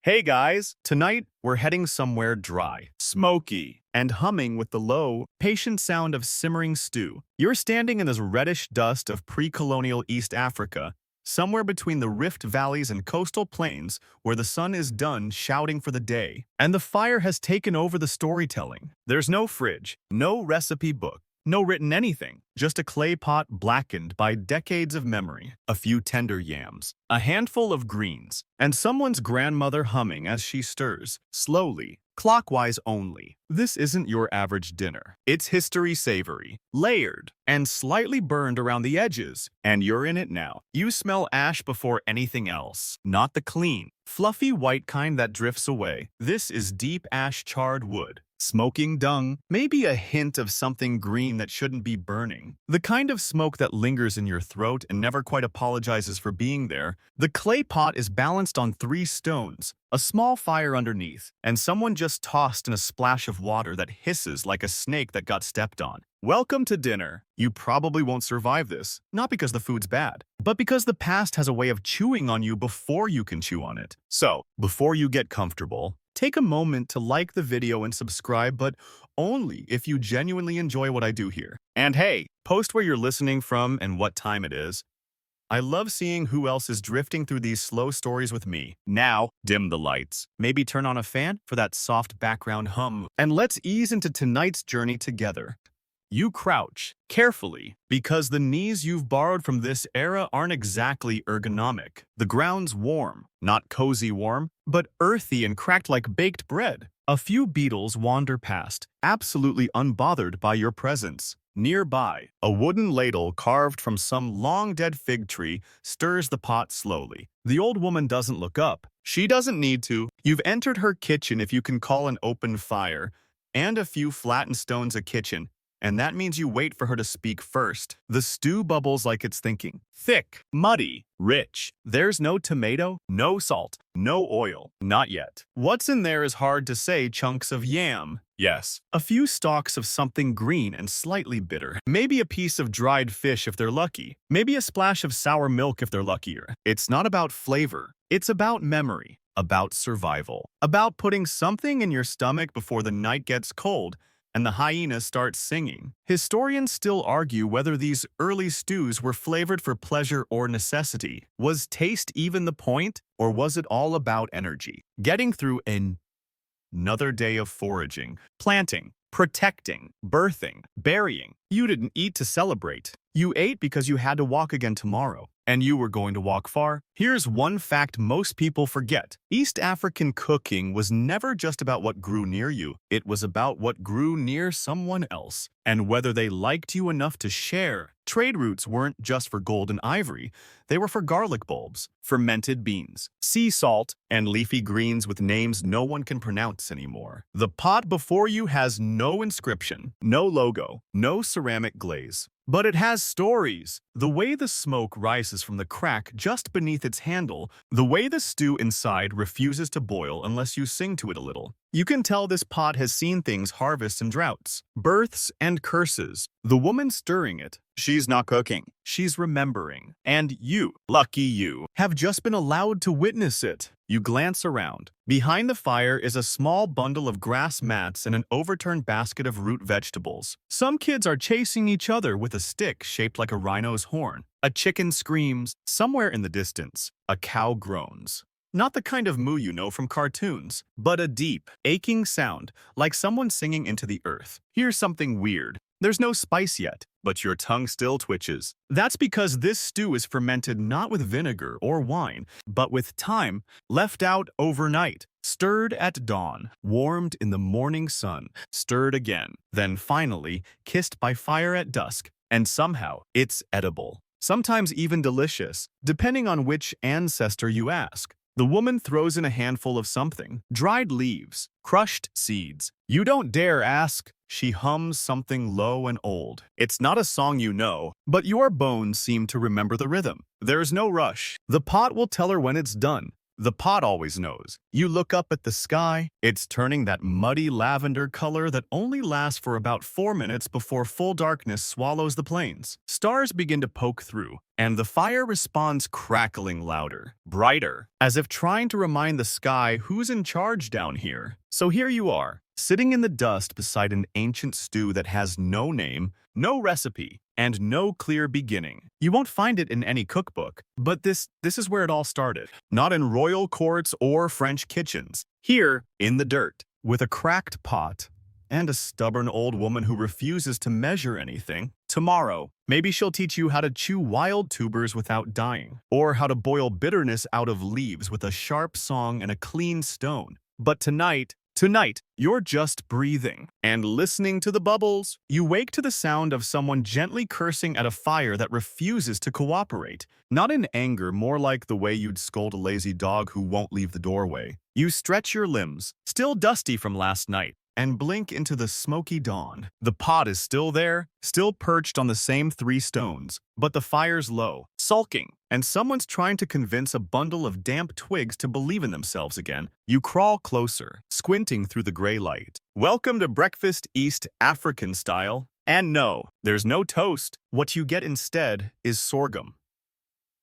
Hey guys, tonight we're heading somewhere dry, smoky, and humming with the low, patient sound of simmering stew. You're standing in this reddish dust of pre-colonial East Africa, somewhere between the rift valleys and coastal plains where the sun is done shouting for the day, and the fire has taken over the storytelling. There's no fridge, no recipe book, no written anything, just a clay pot blackened by decades of memory, a few tender yams, a handful of greens, and someone's grandmother humming as she stirs, slowly, clockwise only. This isn't your average dinner. It's history savory, layered, and slightly burned around the edges, and you're in it now. You smell ash before anything else, not the clean, fluffy white kind that drifts away. This is deep ash charred wood. Smoking dung, maybe a hint of something green that shouldn't be burning. The kind of smoke that lingers in your throat and never quite apologizes for being there. The clay pot is balanced on 3 stones, a small fire underneath, and someone just tossed in a splash of water that hisses like a snake that got stepped on. Welcome to dinner. You probably won't survive this, not because the food's bad, but because the past has a way of chewing on you before you can chew on it. So, before you get comfortable, take a moment to like the video and subscribe, but only if you genuinely enjoy what I do here. And hey, post where you're listening from and what time it is. I love seeing who else is drifting through these slow stories with me. Now, dim the lights. Maybe turn on a fan for that soft background hum. And let's ease into tonight's journey together. You crouch, carefully, because the knees you've borrowed from this era aren't exactly ergonomic. The ground's warm, not cozy warm, but earthy and cracked like baked bread. A few beetles wander past, absolutely unbothered by your presence. Nearby, a wooden ladle carved from some long-dead fig tree stirs the pot slowly. The old woman doesn't look up. She doesn't need to. You've entered her kitchen if you can call an open fire, and a few flattened stones a kitchen. And that means you wait for her to speak first. The stew bubbles like it's thinking. Thick, muddy, rich. There's no tomato, no salt, no oil. Not yet. What's in there is hard to say. Chunks of yam. Yes. A few stalks of something green and slightly bitter. Maybe a piece of dried fish if they're lucky. Maybe a splash of sour milk if they're luckier. It's not about flavor. It's about memory. About survival. About putting something in your stomach before the night gets cold and the hyenas start singing. Historians still argue whether these early stews were flavored for pleasure or necessity. Was taste even the point, or was it all about energy? Getting through another day of foraging, planting, protecting, birthing, burying. You didn't eat to celebrate. You ate because you had to walk again tomorrow. And you were going to walk far? Here's one fact most people forget. East African cooking was never just about what grew near you. It was about what grew near someone else, and whether they liked you enough to share. Trade routes weren't just for gold and ivory. They were for garlic bulbs, fermented beans, sea salt, and leafy greens with names no one can pronounce anymore. The pot before you has no inscription, no logo, no ceramic glaze. But it has stories. The way the smoke rises from the crack just beneath its handle, the way the stew inside refuses to boil unless you sing to it a little. You can tell this pot has seen things, harvests and droughts, births and curses. The woman stirring it, she's not cooking, she's remembering. And you, lucky you, have just been allowed to witness it. You glance around. Behind the fire is a small bundle of grass mats and an overturned basket of root vegetables. Some kids are chasing each other with a stick shaped like a rhino's horn. A chicken screams. Somewhere in the distance, a cow groans. Not the kind of moo you know from cartoons, but a deep, aching sound, like someone singing into the earth. Here's something weird. There's no spice yet, but your tongue still twitches. That's because this stew is fermented not with vinegar or wine, but with time, left out overnight, stirred at dawn, warmed in the morning sun, stirred again, then finally kissed by fire at dusk, and somehow it's edible. Sometimes even delicious, depending on which ancestor you ask. The woman throws in a handful of something. Dried leaves, crushed seeds. You don't dare ask. She hums something low and old. It's not a song you know, but your bones seem to remember the rhythm. There's no rush. The pot will tell her when it's done. The pot always knows. You look up at the sky, it's turning that muddy lavender color that only lasts for about 4 minutes before full darkness swallows the plains. Stars begin to poke through, and the fire responds crackling louder, brighter, as if trying to remind the sky who's in charge down here. So here you are, sitting in the dust beside an ancient stew that has no name, no recipe, and no clear beginning. You won't find it in any cookbook, but this is where it all started. Not in royal courts or French kitchens. Here, in the dirt, with a cracked pot and a stubborn old woman who refuses to measure anything. Tomorrow, maybe she'll teach you how to chew wild tubers without dying, or how to boil bitterness out of leaves with a sharp song and a clean stone. But tonight, you're just breathing and listening to the bubbles. You wake to the sound of someone gently cursing at a fire that refuses to cooperate. Not in anger, more like the way you'd scold a lazy dog who won't leave the doorway. You stretch your limbs, still dusty from last night, and blink into the smoky dawn. The pot is still there, still perched on the same 3 stones, but the fire's low, sulking, and someone's trying to convince a bundle of damp twigs to believe in themselves again. You crawl closer, squinting through the gray light. Welcome to breakfast East African style. And no, there's no toast. What you get instead is sorghum.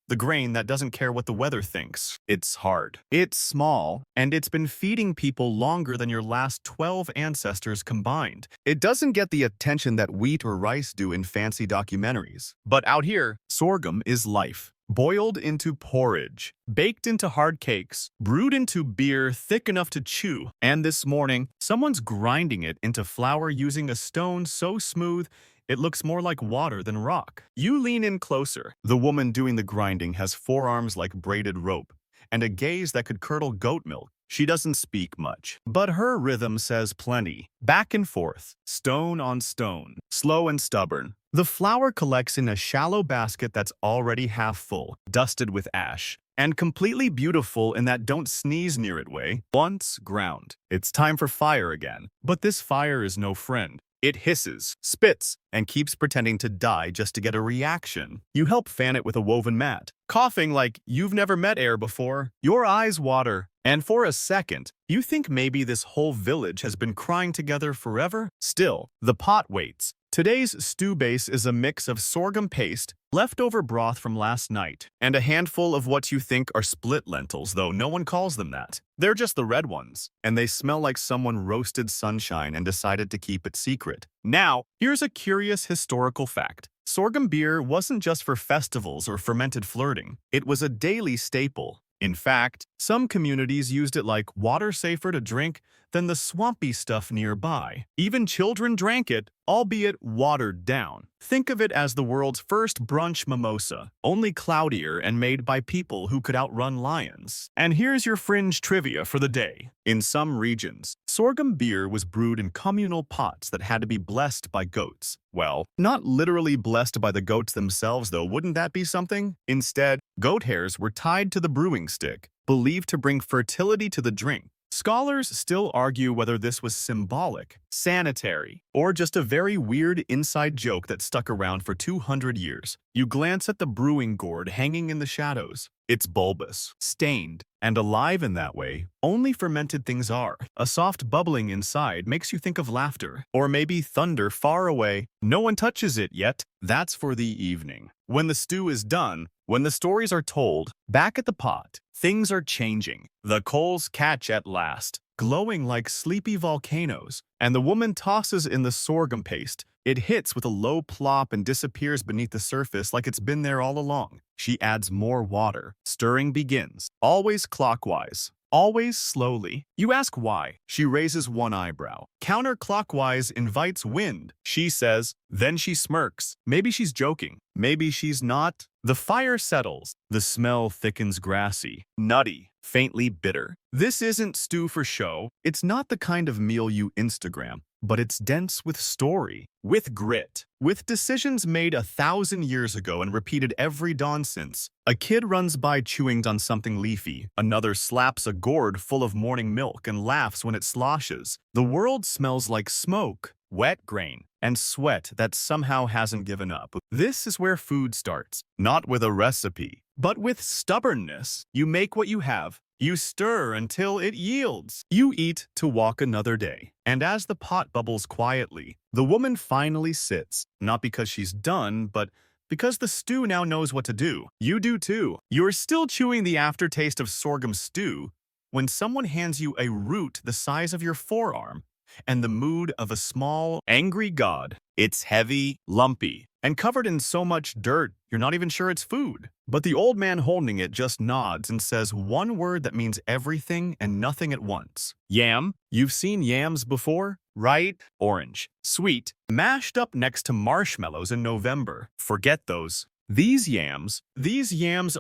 The grain that doesn't care what the weather thinks. It's hard. It's small, and it's been feeding people longer than your last 12 ancestors combined. It doesn't get the attention that wheat or rice do in fancy documentaries. But out here, sorghum is life. Boiled into porridge, baked into hard cakes, brewed into beer thick enough to chew. And this morning, someone's grinding it into flour using a stone so smooth it looks more like water than rock. You lean in closer. The woman doing the grinding has forearms like braided rope and a gaze that could curdle goat milk. She doesn't speak much, but her rhythm says plenty. Back and forth, stone on stone, slow and stubborn. The flour collects in a shallow basket that's already half full, dusted with ash, and completely beautiful in that don't sneeze near it way. Once ground. It's time for fire again. But this fire is no friend. It hisses, spits, and keeps pretending to die just to get a reaction. You help fan it with a woven mat, coughing like you've never met air before. Your eyes water, and for a second, you think maybe this whole village has been crying together forever. Still, the pot waits. Today's stew base is a mix of sorghum paste, leftover broth from last night, and a handful of what you think are split lentils, though no one calls them that. They're just the red ones, and they smell like someone roasted sunshine and decided to keep it secret. Now, here's a curious historical fact. Sorghum beer wasn't just for festivals or fermented flirting. It was a daily staple. In fact, some communities used it like water safer to drink than the swampy stuff nearby. Even children drank it, albeit watered down. Think of it as the world's first brunch mimosa, only cloudier and made by people who could outrun lions. And here's your fringe trivia for the day. In some regions, sorghum beer was brewed in communal pots that had to be blessed by goats. Well, not literally blessed by the goats themselves, though, wouldn't that be something? Instead, goat hairs were tied to the brewing stick, believed to bring fertility to the drink. Scholars still argue whether this was symbolic, sanitary, or just a very weird inside joke that stuck around for 200 years. You glance at the brewing gourd hanging in the shadows. It's bulbous, stained, and alive in that way only fermented things are. A soft bubbling inside makes you think of laughter, or maybe thunder far away. No one touches it yet. That's for the evening. When the stew is done, when the stories are told, back at the pot, things are changing. The coals catch at last, glowing like sleepy volcanoes, and the woman tosses in the sorghum paste. It hits with a low plop and disappears beneath the surface like it's been there all along. She adds more water. Stirring begins, always clockwise, always slowly. You ask why. She raises one eyebrow. Counterclockwise invites wind, she says. Then she smirks. Maybe she's joking. Maybe she's not. The fire settles. The smell thickens, grassy, nutty, faintly bitter. This isn't stew for show. It's not the kind of meal you Instagram, but it's dense with story, with grit, with decisions made 1,000 years ago and repeated every dawn since. A kid runs by chewing on something leafy. Another slaps a gourd full of morning milk and laughs when it sloshes. The world smells like smoke, wet grain, and sweat that somehow hasn't given up. This is where food starts, not with a recipe, but with stubbornness. You make what you have, You stir until it yields. You eat to walk another day. And as the pot bubbles quietly, the woman finally sits, not because she's done, but because the stew now knows what to do. You do too. You're still chewing the aftertaste of sorghum stew when someone hands you a root the size of your forearm and the mood of a small, angry god. It's heavy, lumpy, and covered in so much dirt you're not even sure it's food. But the old man holding it just nods and says one word that means everything and nothing at once. Yam. You've seen yams before, right? Orange, sweet, mashed up next to marshmallows in November. Forget those. These yams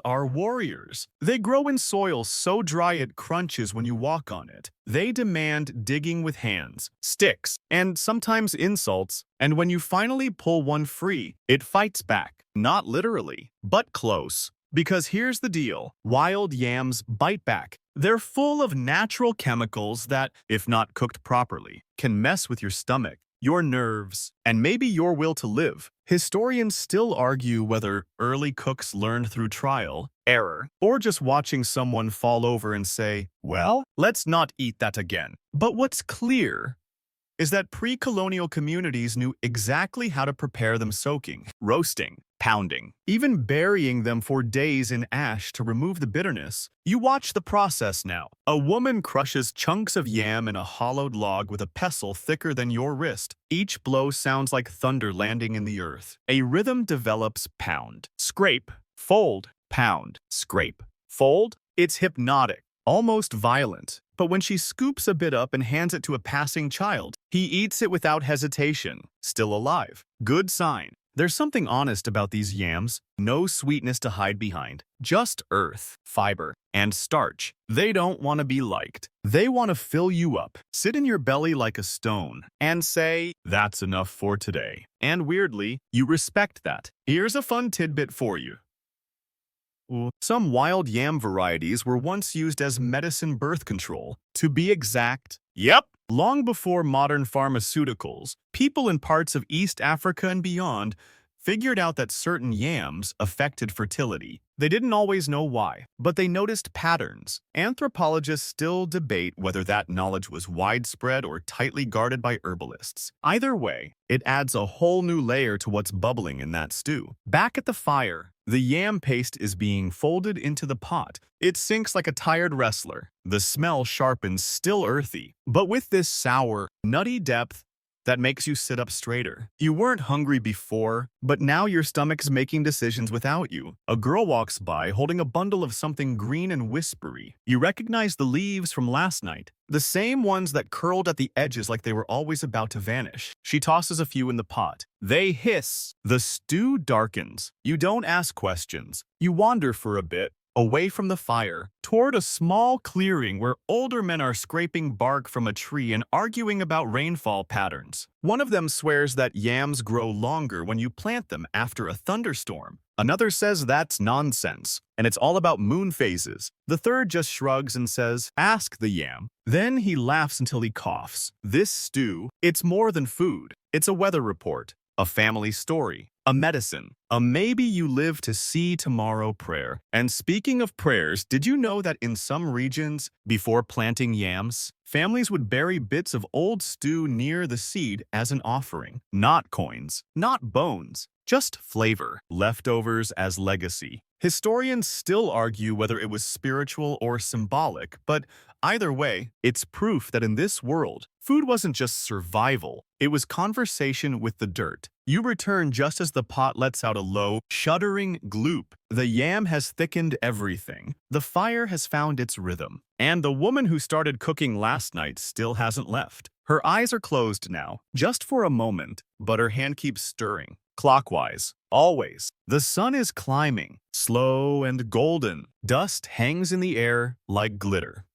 are warriors. They grow in soil so dry it crunches when you walk on it. They demand digging with hands, sticks, and sometimes insults. And when you finally pull one free, it fights back. Not literally, but close. Because here's the deal. Wild yams bite back. They're full of natural chemicals that, if not cooked properly, can mess with your stomach, your nerves, and maybe your will to live. Historians still argue whether early cooks learned through trial, error, or just watching someone fall over and say, well, let's not eat that again. But what's clear is that pre-colonial communities knew exactly how to prepare them soaking, roasting, pounding, even burying them for days in ash to remove the bitterness. You watch the process now. A woman crushes chunks of yam in a hollowed log with a pestle thicker than your wrist. Each blow sounds like thunder landing in the earth. A rhythm develops: pound, scrape, fold, pound, scrape, fold. It's hypnotic, almost violent. But when she scoops a bit up and hands it to a passing child, he eats it without hesitation, still alive. Good sign. There's something honest about these yams. No sweetness to hide behind. Just earth, fiber, and starch. They don't want to be liked. They want to fill you up, sit in your belly like a stone, and say, that's enough for today. And weirdly, you respect that. Here's a fun tidbit for you. Some wild yam varieties were once used as medicine birth control. To be exact, yep, long before modern pharmaceuticals, people in parts of East Africa and beyond figured out that certain yams affected fertility. They didn't always know why, but they noticed patterns. Anthropologists still debate whether that knowledge was widespread or tightly guarded by herbalists. Either way, it adds a whole new layer to what's bubbling in that stew. Back at the fire, the yam paste is being folded into the pot. It sinks like a tired wrestler. The smell sharpens, still earthy, but with this sour, nutty depth that makes you sit up straighter. You weren't hungry before, but now your stomach's making decisions without you. A girl walks by holding a bundle of something green and whispery. You recognize the leaves from last night, the same ones that curled at the edges like they were always about to vanish. She tosses a few in the pot. They hiss. The stew darkens. You don't ask questions. You wander for a bit, away from the fire, toward a small clearing where older men are scraping bark from a tree and arguing about rainfall patterns. One of them swears that yams grow longer when you plant them after a thunderstorm. Another says that's nonsense, and it's all about moon phases. The third just shrugs and says, ask the yam. Then he laughs until he coughs. This stew, it's more than food. It's a weather report, a family story, a medicine, a maybe you live to see tomorrow prayer. And speaking of prayers, did you know that in some regions, before planting yams, families would bury bits of old stew near the seed as an offering? Not coins, not bones, just flavor, leftovers as legacy. Historians still argue whether it was spiritual or symbolic, but either way, it's proof that in this world, food wasn't just survival, it was conversation with the dirt. You return just as the pot lets out a low, shuddering gloop. The yam has thickened everything. The fire has found its rhythm. And the woman who started cooking last night still hasn't left. Her eyes are closed now, just for a moment, but her hand keeps stirring. Clockwise, always. The sun is climbing, slow and golden. Dust hangs in the air like glitter.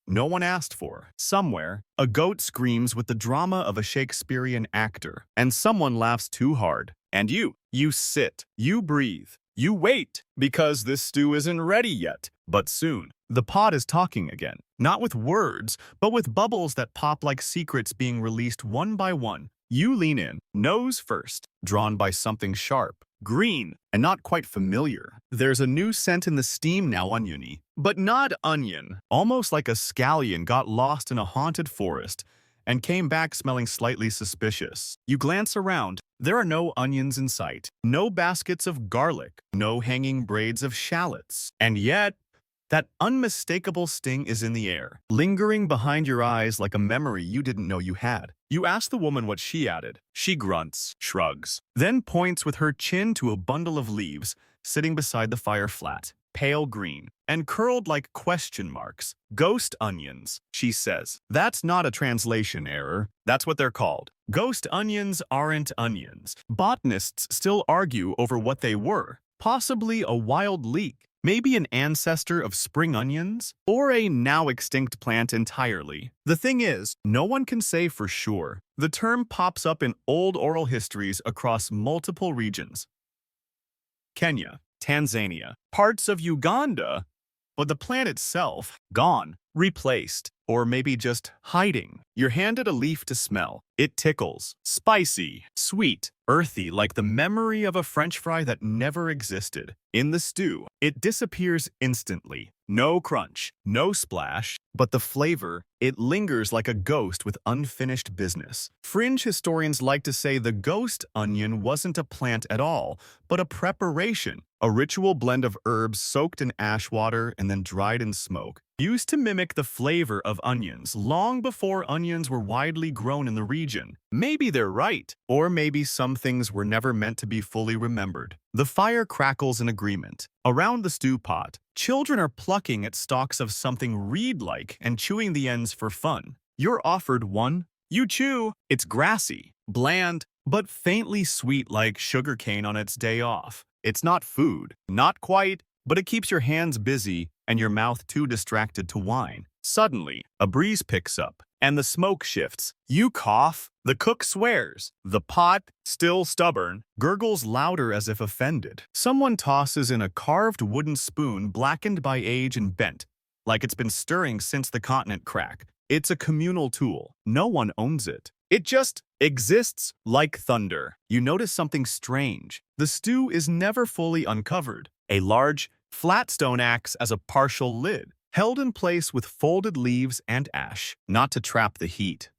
No one asked for. Somewhere, a goat screams with the drama of a Shakespearean actor, and someone laughs too hard. And you sit, you breathe, you wait, because this stew isn't ready yet. But soon, the pot is talking again. Not with words, but with bubbles that pop like secrets being released one by one. You lean in, nose first, drawn by something sharp, green, and not quite familiar. There's a new scent in the steam now, oniony, but not onion. Almost like a scallion got lost in a haunted forest and came back smelling slightly suspicious. You glance around. There are no onions in sight, no baskets of garlic, no hanging braids of shallots. And yet, that unmistakable sting is in the air, lingering behind your eyes like a memory you didn't know you had. You ask the woman what she added. She grunts, shrugs, then points with her chin to a bundle of leaves sitting beside the fire flat, pale green, and curled like question marks. Ghost onions, she says. That's not a translation error. That's what they're called. Ghost onions aren't onions. Botanists still argue over what they were. Possibly a wild leek. Maybe an ancestor of spring onions, or a now-extinct plant entirely. The thing is, no one can say for sure. The term pops up in old oral histories across multiple regions. Kenya, Tanzania, parts of Uganda, but the plant itself, gone, replaced, or maybe just hiding. You're handed a leaf to smell. It tickles, spicy, sweet, earthy, like the memory of a French fry that never existed. In the stew, it disappears instantly. No crunch, no splash, but the flavor, it lingers like a ghost with unfinished business. Fringe historians like to say the ghost onion wasn't a plant at all, but a preparation, a ritual blend of herbs soaked in ash water and then dried in smoke, used to mimic the flavor of onions long before onions were widely grown in the region. Maybe they're right, or maybe some things were never meant to be fully remembered. The fire crackles in agreement. Around the stew pot, children are plucking at stalks of something reed-like and chewing the ends for fun. You're offered one. You chew. It's grassy, bland, but faintly sweet like sugarcane on its day off. It's not food, not quite, but it keeps your hands busy and your mouth too distracted to whine. Suddenly, a breeze picks up, and the smoke shifts. You cough. The cook swears. The pot, still stubborn, gurgles louder as if offended. Someone tosses in a carved wooden spoon blackened by age and bent, like it's been stirring since the continent crack. It's a communal tool. No one owns it. It just exists like thunder. You notice something strange. The stew is never fully uncovered. A large, flat stone acts as a partial lid, held in place with folded leaves and ash, not to trap the heat.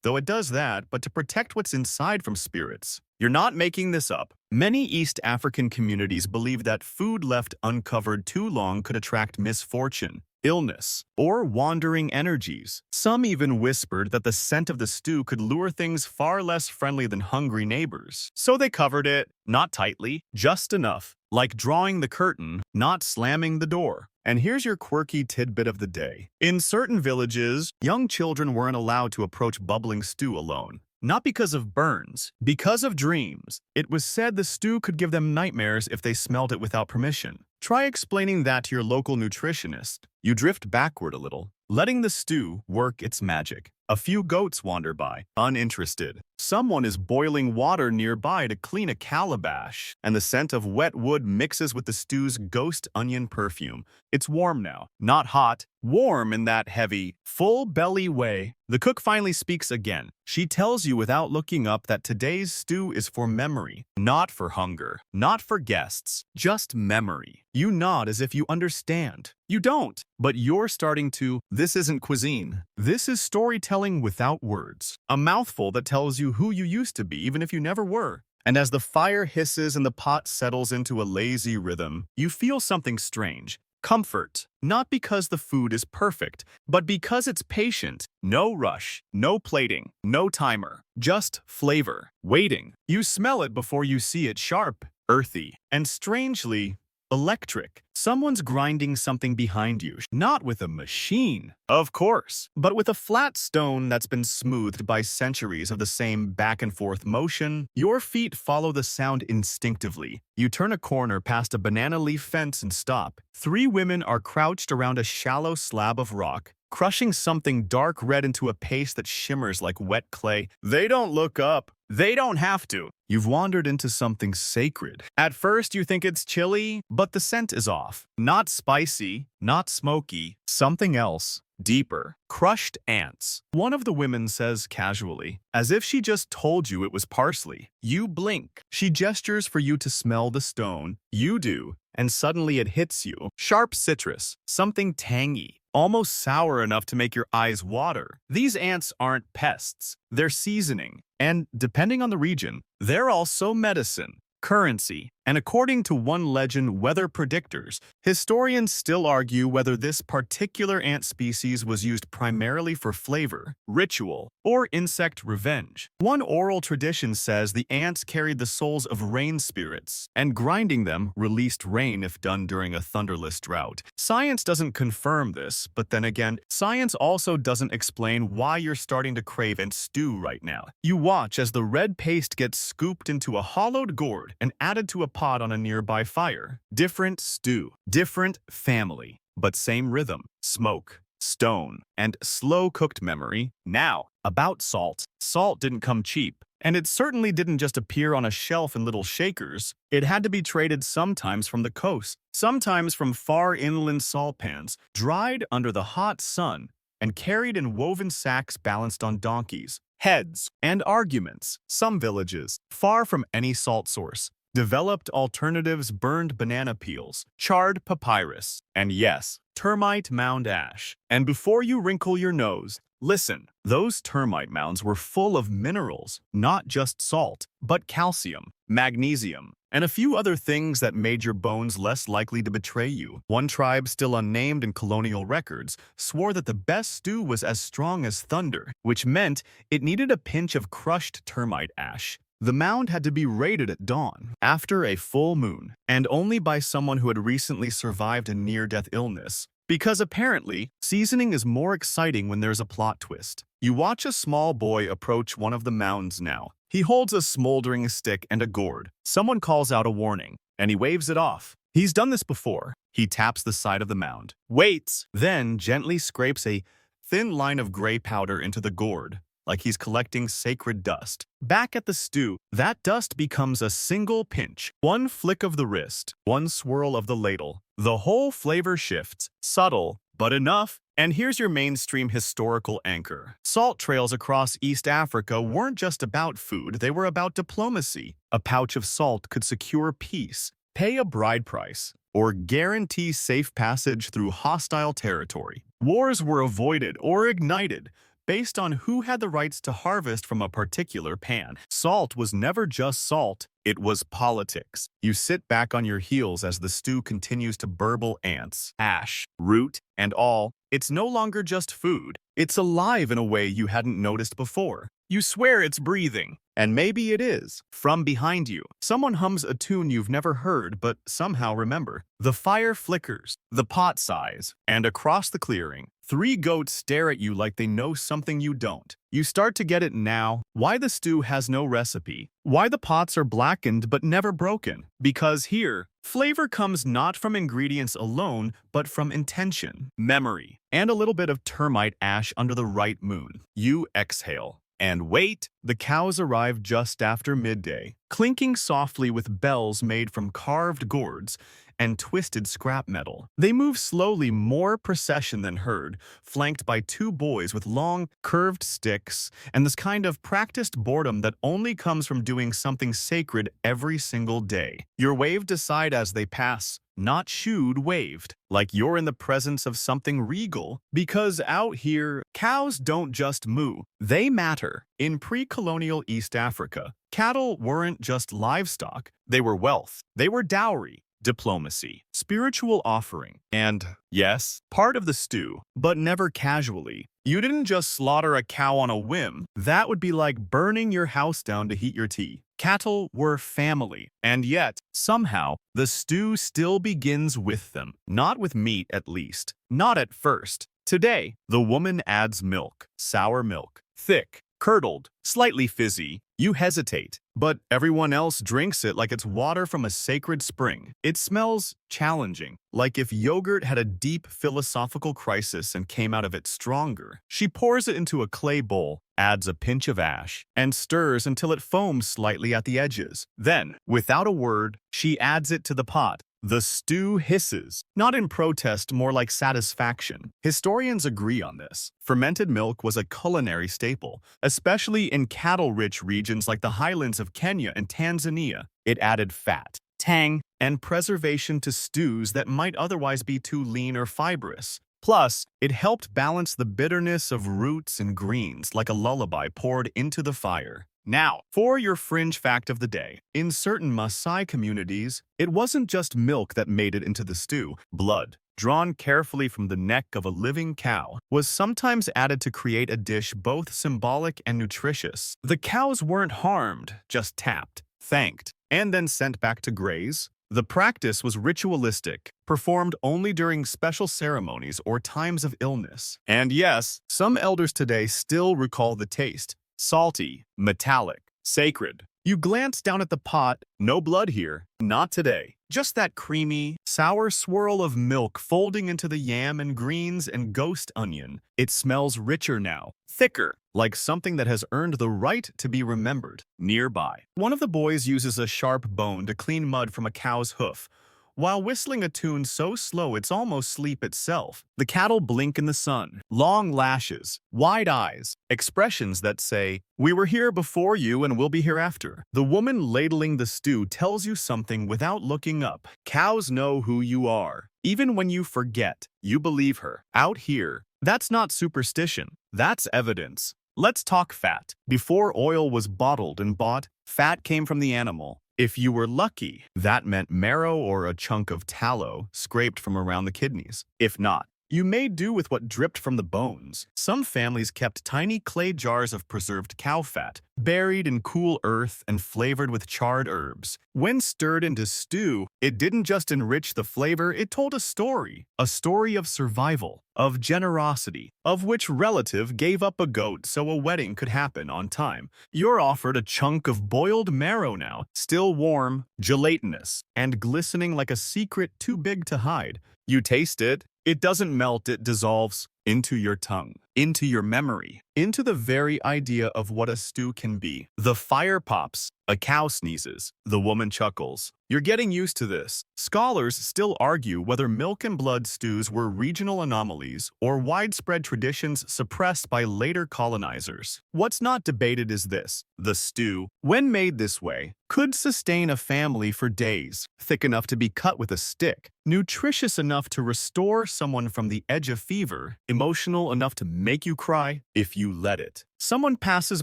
Though it does that, but to protect what's inside from spirits. You're not making this up. Many East African communities believe that food left uncovered too long could attract misfortune, illness, or wandering energies. Some even whispered that the scent of the stew could lure things far less friendly than hungry neighbors. So they covered it, not tightly, just enough, like drawing the curtain, not slamming the door. And here's your quirky tidbit of the day. In certain villages, young children weren't allowed to approach bubbling stew alone. Not because of burns, because of dreams. It was said the stew could give them nightmares if they smelled it without permission. Try explaining that to your local nutritionist. You drift backward a little, letting the stew work its magic. A few goats wander by, uninterested. Someone is boiling water nearby to clean a calabash, and the scent of wet wood mixes with the stew's ghost onion perfume. It's warm now, not hot, warm in that heavy, full-belly way. The cook finally speaks again. She tells you without looking up that today's stew is for memory, not for hunger, not for guests, just memory. You nod as if you understand. You don't, but you're starting to. This isn't cuisine. This is storytelling without words. A mouthful that tells you who you used to be, even if you never were. And as the fire hisses and the pot settles into a lazy rhythm, you feel something strange. Comfort. Not because the food is perfect, but because it's patient. No rush, no plating, no timer. Just flavor. Waiting. You smell it before you see it, sharp, earthy, and strangely electric. Someone's grinding something behind you, not with a machine, of course, but with a flat stone that's been smoothed by centuries of the same back-and-forth motion. Your feet follow the sound instinctively. You turn a corner past a banana leaf fence and stop. 3 women are crouched around a shallow slab of rock, crushing something dark red into a paste that shimmers like wet clay. They don't look up. They don't have to. You've wandered into something sacred. At first, you think it's chilly, but the scent is off. Not spicy, not smoky, something else. deeper, crushed ants. One of the women says casually, as if she just told you it was parsley. You blink. She gestures for you to smell the stone. You do, and suddenly it hits you. Sharp citrus, something tangy, almost sour enough to make your eyes water. These ants aren't pests, they're seasoning. And depending on the region, they're also medicine, currency, and according to one legend, weather predictors. Historians still argue whether this particular ant species was used primarily for flavor, ritual, or insect revenge. One oral tradition says the ants carried the souls of rain spirits, and grinding them released rain if done during a thunderless drought. Science doesn't confirm this, but then again, science also doesn't explain why you're starting to crave ant stew right now. You watch as the red paste gets scooped into a hollowed gourd and added to a pot on a nearby fire. Different stew, different family, but same rhythm, smoke, stone, and slow-cooked memory. Now, about salt. Salt didn't come cheap, and it certainly didn't just appear on a shelf in little shakers. It had to be traded sometimes from the coast, sometimes from far inland salt pans, dried under the hot sun, and carried in woven sacks balanced on donkeys. Heads and arguments. Some villages, far from any salt source, developed alternatives: burned banana peels, charred papyrus, and yes, termite mound ash. And before you wrinkle your nose, listen, those termite mounds were full of minerals, not just salt, but calcium, magnesium, and a few other things that made your bones less likely to betray you. One tribe, still unnamed in colonial records, swore that the best stew was as strong as thunder, which meant it needed a pinch of crushed termite ash. The mound had to be raided at dawn, after a full moon, and only by someone who had recently survived a near-death illness. Because apparently, seasoning is more exciting when there's a plot twist. You watch a small boy approach one of the mounds now. He holds a smoldering stick and a gourd. Someone calls out a warning, and he waves it off. He's done this before. He taps the side of the mound, waits, then gently scrapes a thin line of gray powder into the gourd, like he's collecting sacred dust. Back at the stew, that dust becomes a single pinch. One flick of the wrist, one swirl of the ladle. The whole flavor shifts, subtle, but enough. And here's your mainstream historical anchor. Salt trails across East Africa weren't just about food, they were about diplomacy. A pouch of salt could secure peace, pay a bride price, or guarantee safe passage through hostile territory. Wars were avoided or ignited based on who had the rights to harvest from a particular pan. Salt was never just salt, it was politics. You sit back on your heels as the stew continues to burble ants, ash, root, and all. It's no longer just food. It's alive in a way you hadn't noticed before. You swear it's breathing. And maybe it is. From behind you, someone hums a tune you've never heard but somehow remember. The fire flickers, the pot sighs, and across the clearing, 3 goats stare at you like they know something you don't. You start to get it now, why the stew has no recipe, why the pots are blackened but never broken. Because here, flavor comes not from ingredients alone, but from intention, memory, and a little bit of termite ash under the right moon. You exhale. And wait, the cows arrive just after midday, clinking softly with bells made from carved gourds and twisted scrap metal. They move slowly, more procession than herd, flanked by 2 boys with long, curved sticks and this kind of practiced boredom that only comes from doing something sacred every single day. You're waved aside as they pass, not shooed, waved, like you're in the presence of something regal. Because out here, cows don't just moo, they matter. In pre-colonial East Africa, cattle weren't just livestock, they were wealth, they were dowry, diplomacy, spiritual offering, and, yes, part of the stew, but never casually. You didn't just slaughter a cow on a whim. That would be like burning your house down to heat your tea. Cattle were family, and yet, somehow, the stew still begins with them. Not with meat, at least. Not at first. Today, the woman adds milk, sour milk, thick, curdled, slightly fizzy. You hesitate, but everyone else drinks it like it's water from a sacred spring. It smells challenging, like if yogurt had a deep philosophical crisis and came out of it stronger. She pours it into a clay bowl, adds a pinch of ash, and stirs until it foams slightly at the edges. Then, without a word, she adds it to the pot. The stew hisses, not in protest, more like satisfaction. Historians agree on this. Fermented milk was a culinary staple, especially in cattle-rich regions like the highlands of Kenya and Tanzania. It added fat, tang, and preservation to stews that might otherwise be too lean or fibrous. Plus, it helped balance the bitterness of roots and greens like a lullaby poured into the fire. Now, for your fringe fact of the day. In certain Maasai communities, it wasn't just milk that made it into the stew. Blood, drawn carefully from the neck of a living cow, was sometimes added to create a dish both symbolic and nutritious. The cows weren't harmed, just tapped, thanked, and then sent back to graze. The practice was ritualistic, performed only during special ceremonies or times of illness. And yes, some elders today still recall the taste. Salty, metallic, sacred. You glance down at the pot, no blood here, not today. Just that creamy, sour swirl of milk folding into the yam and greens and ghost onion. It smells richer now, thicker, like something that has earned the right to be remembered. Nearby, one of the boys uses a sharp bone to clean mud from a cow's hoof, while whistling a tune so slow it's almost sleep itself. The cattle blink in the sun, long lashes, wide eyes, expressions that say, "We were here before you and we'll be here after." The woman ladling the stew tells you something without looking up. Cows know who you are. Even when you forget, you believe her. Out here, that's not superstition, that's evidence. Let's talk fat. Before oil was bottled and bought, fat came from the animal. If you were lucky, that meant marrow or a chunk of tallow scraped from around the kidneys. If not, you made do with what dripped from the bones. Some families kept tiny clay jars of preserved cow fat, buried in cool earth and flavored with charred herbs. When stirred into stew, it didn't just enrich the flavor, it told a story of survival, of generosity, of which relative gave up a goat so a wedding could happen on time. You're offered a chunk of boiled marrow now, still warm, gelatinous, and glistening like a secret too big to hide. You taste it. It doesn't melt, it dissolves into your tongue, into your memory, into the very idea of what a stew can be. The fire pops, a cow sneezes, the woman chuckles. You're getting used to this. Scholars still argue whether milk and blood stews were regional anomalies or widespread traditions suppressed by later colonizers. What's not debated is this: the stew, when made this way, could sustain a family for days, thick enough to be cut with a stick, nutritious enough to restore someone from the edge of fever, emotional enough to make you cry if you let it. Someone passes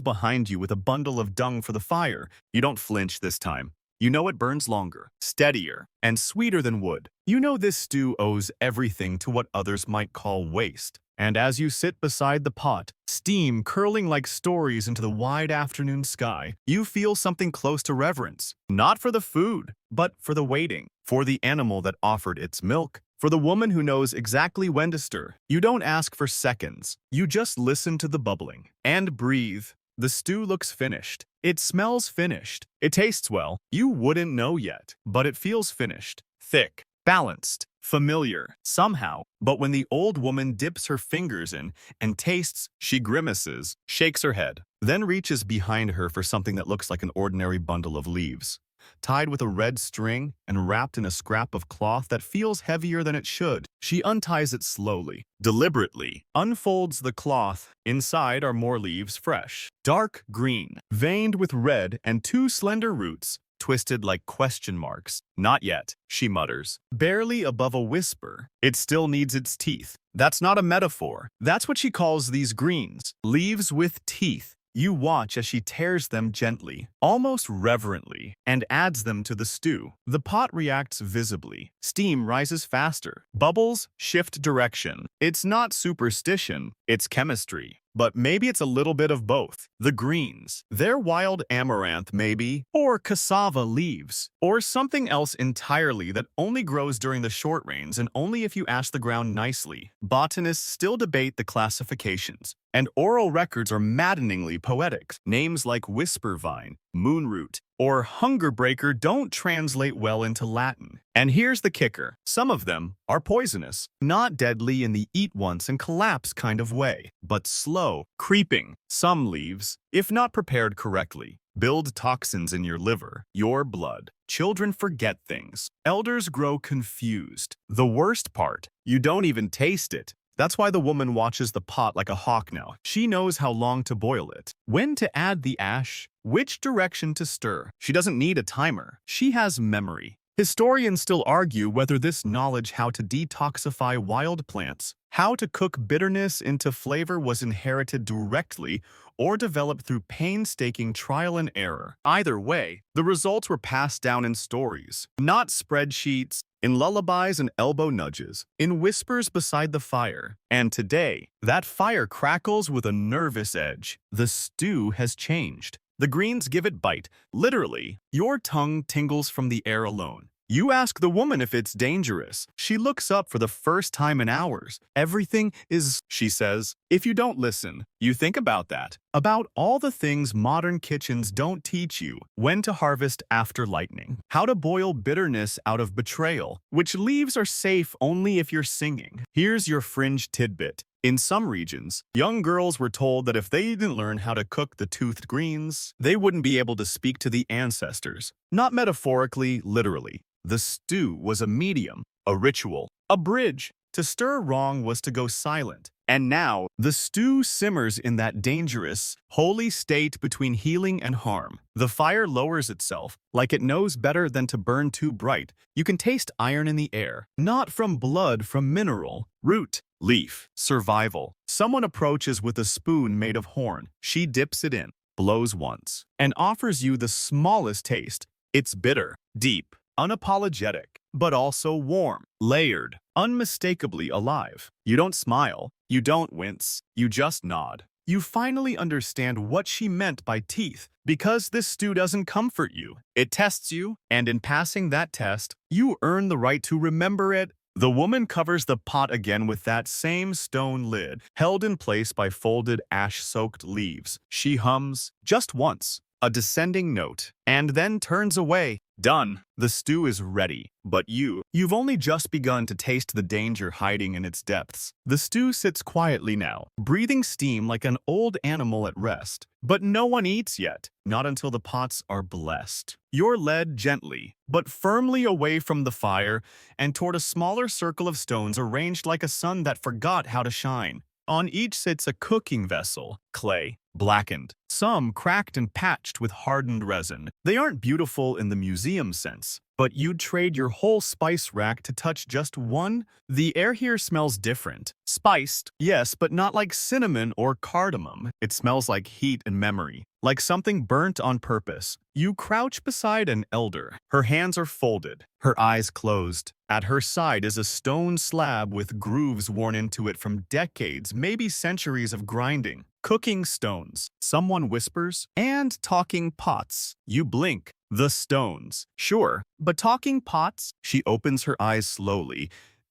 behind you with a bundle of dung for the fire. You don't flinch this time. You know it burns longer, steadier, and sweeter than wood. You know this stew owes everything to what others might call waste. And as you sit beside the pot, steam curling like stories into the wide afternoon sky, you feel something close to reverence. Not for the food, but for the waiting, for the animal that offered its milk, for the woman who knows exactly when to stir. You don't ask for seconds. You just listen to the bubbling and breathe. The stew looks finished. It smells finished. It tastes well. You wouldn't know yet, but it feels finished. Thick, balanced, familiar, somehow. But when the old woman dips her fingers in and tastes, she grimaces, shakes her head, then reaches behind her for something that looks like an ordinary bundle of leaves, tied with a red string and wrapped in a scrap of cloth that feels heavier than it should. She unties it slowly, deliberately, unfolds the cloth. Inside are more leaves, fresh, dark green, veined with red, and two slender roots, twisted like question marks. "Not yet," she mutters, barely above a whisper. It still needs its teeth. That's not a metaphor. That's what she calls these greens, leaves with teeth. You watch as she tears them gently, almost reverently, and adds them to the stew. The pot reacts visibly. Steam rises faster. Bubbles shift direction. It's not superstition, it's chemistry. But maybe it's a little bit of both. The greens, they're wild amaranth maybe, or cassava leaves, or something else entirely that only grows during the short rains and only if you ask the ground nicely. Botanists still debate the classifications, and oral records are maddeningly poetic. Names like whisper vine, moonroot, or hunger breaker don't translate well into Latin. And here's the kicker. Some of them are poisonous, not deadly in the eat once and collapse kind of way, but slow, creeping. Some leaves, if not prepared correctly, build toxins in your liver, your blood. Children forget things. Elders grow confused. The worst part, you don't even taste it. That's why the woman watches the pot like a hawk now. She knows how long to boil it, when to add the ash, which direction to stir. She doesn't need a timer. She has memory. Historians still argue whether this knowledge how to detoxify wild plants, how to cook bitterness into flavor was inherited directly or developed through painstaking trial and error. Either way, the results were passed down in stories, not spreadsheets, in lullabies and elbow nudges, in whispers beside the fire. And today, that fire crackles with a nervous edge. The stew has changed. The greens give it bite. Literally, your tongue tingles from the air alone. You ask the woman if it's dangerous. She looks up for the first time in hours. Everything is, she says. If you don't listen, you think about that. About all the things modern kitchens don't teach you. When to harvest after lightning. How to boil bitterness out of betrayal. Which leaves are safe only if you're singing. Here's your fringe tidbit. In some regions, young girls were told that if they didn't learn how to cook the toothed greens, they wouldn't be able to speak to the ancestors. Not metaphorically, literally. The stew was a medium, a ritual, a bridge. To stir wrong was to go silent. And now, the stew simmers in that dangerous, holy state between healing and harm. The fire lowers itself, like it knows better than to burn too bright. You can taste iron in the air, not from blood, from mineral, root, leaf, survival. Someone approaches with a spoon made of horn. She dips it in, blows once, and offers you the smallest taste. It's bitter, deep, unapologetic, but also warm, layered, unmistakably alive. You don't smile, you don't wince, you just nod. You finally understand what she meant by teeth, because this stew doesn't comfort you. It tests you, and in passing that test, you earn the right to remember it. The woman covers the pot again with that same stone lid, held in place by folded ash-soaked leaves. She hums, just once, a descending note, and then turns away. Done. The stew is ready. But you've only just begun to taste the danger hiding in its depths. The stew sits quietly now, breathing steam like an old animal at rest. But no one eats yet, not until the pots are blessed. You're led gently, but firmly away from the fire and toward a smaller circle of stones arranged like a sun that forgot how to shine. On each sits a cooking vessel, clay, blackened, some cracked and patched with hardened resin. They aren't beautiful in the museum sense, but you'd trade your whole spice rack to touch just one. The air here smells different. Spiced, yes, but not like cinnamon or cardamom. It smells like heat and memory, like something burnt on purpose. You crouch beside an elder. Her hands are folded, her eyes closed. At her side is a stone slab with grooves worn into it from decades, maybe centuries of grinding. Cooking stones. Someone whispers, and talking pots. You blink. The stones. Sure, but talking pots? She opens her eyes slowly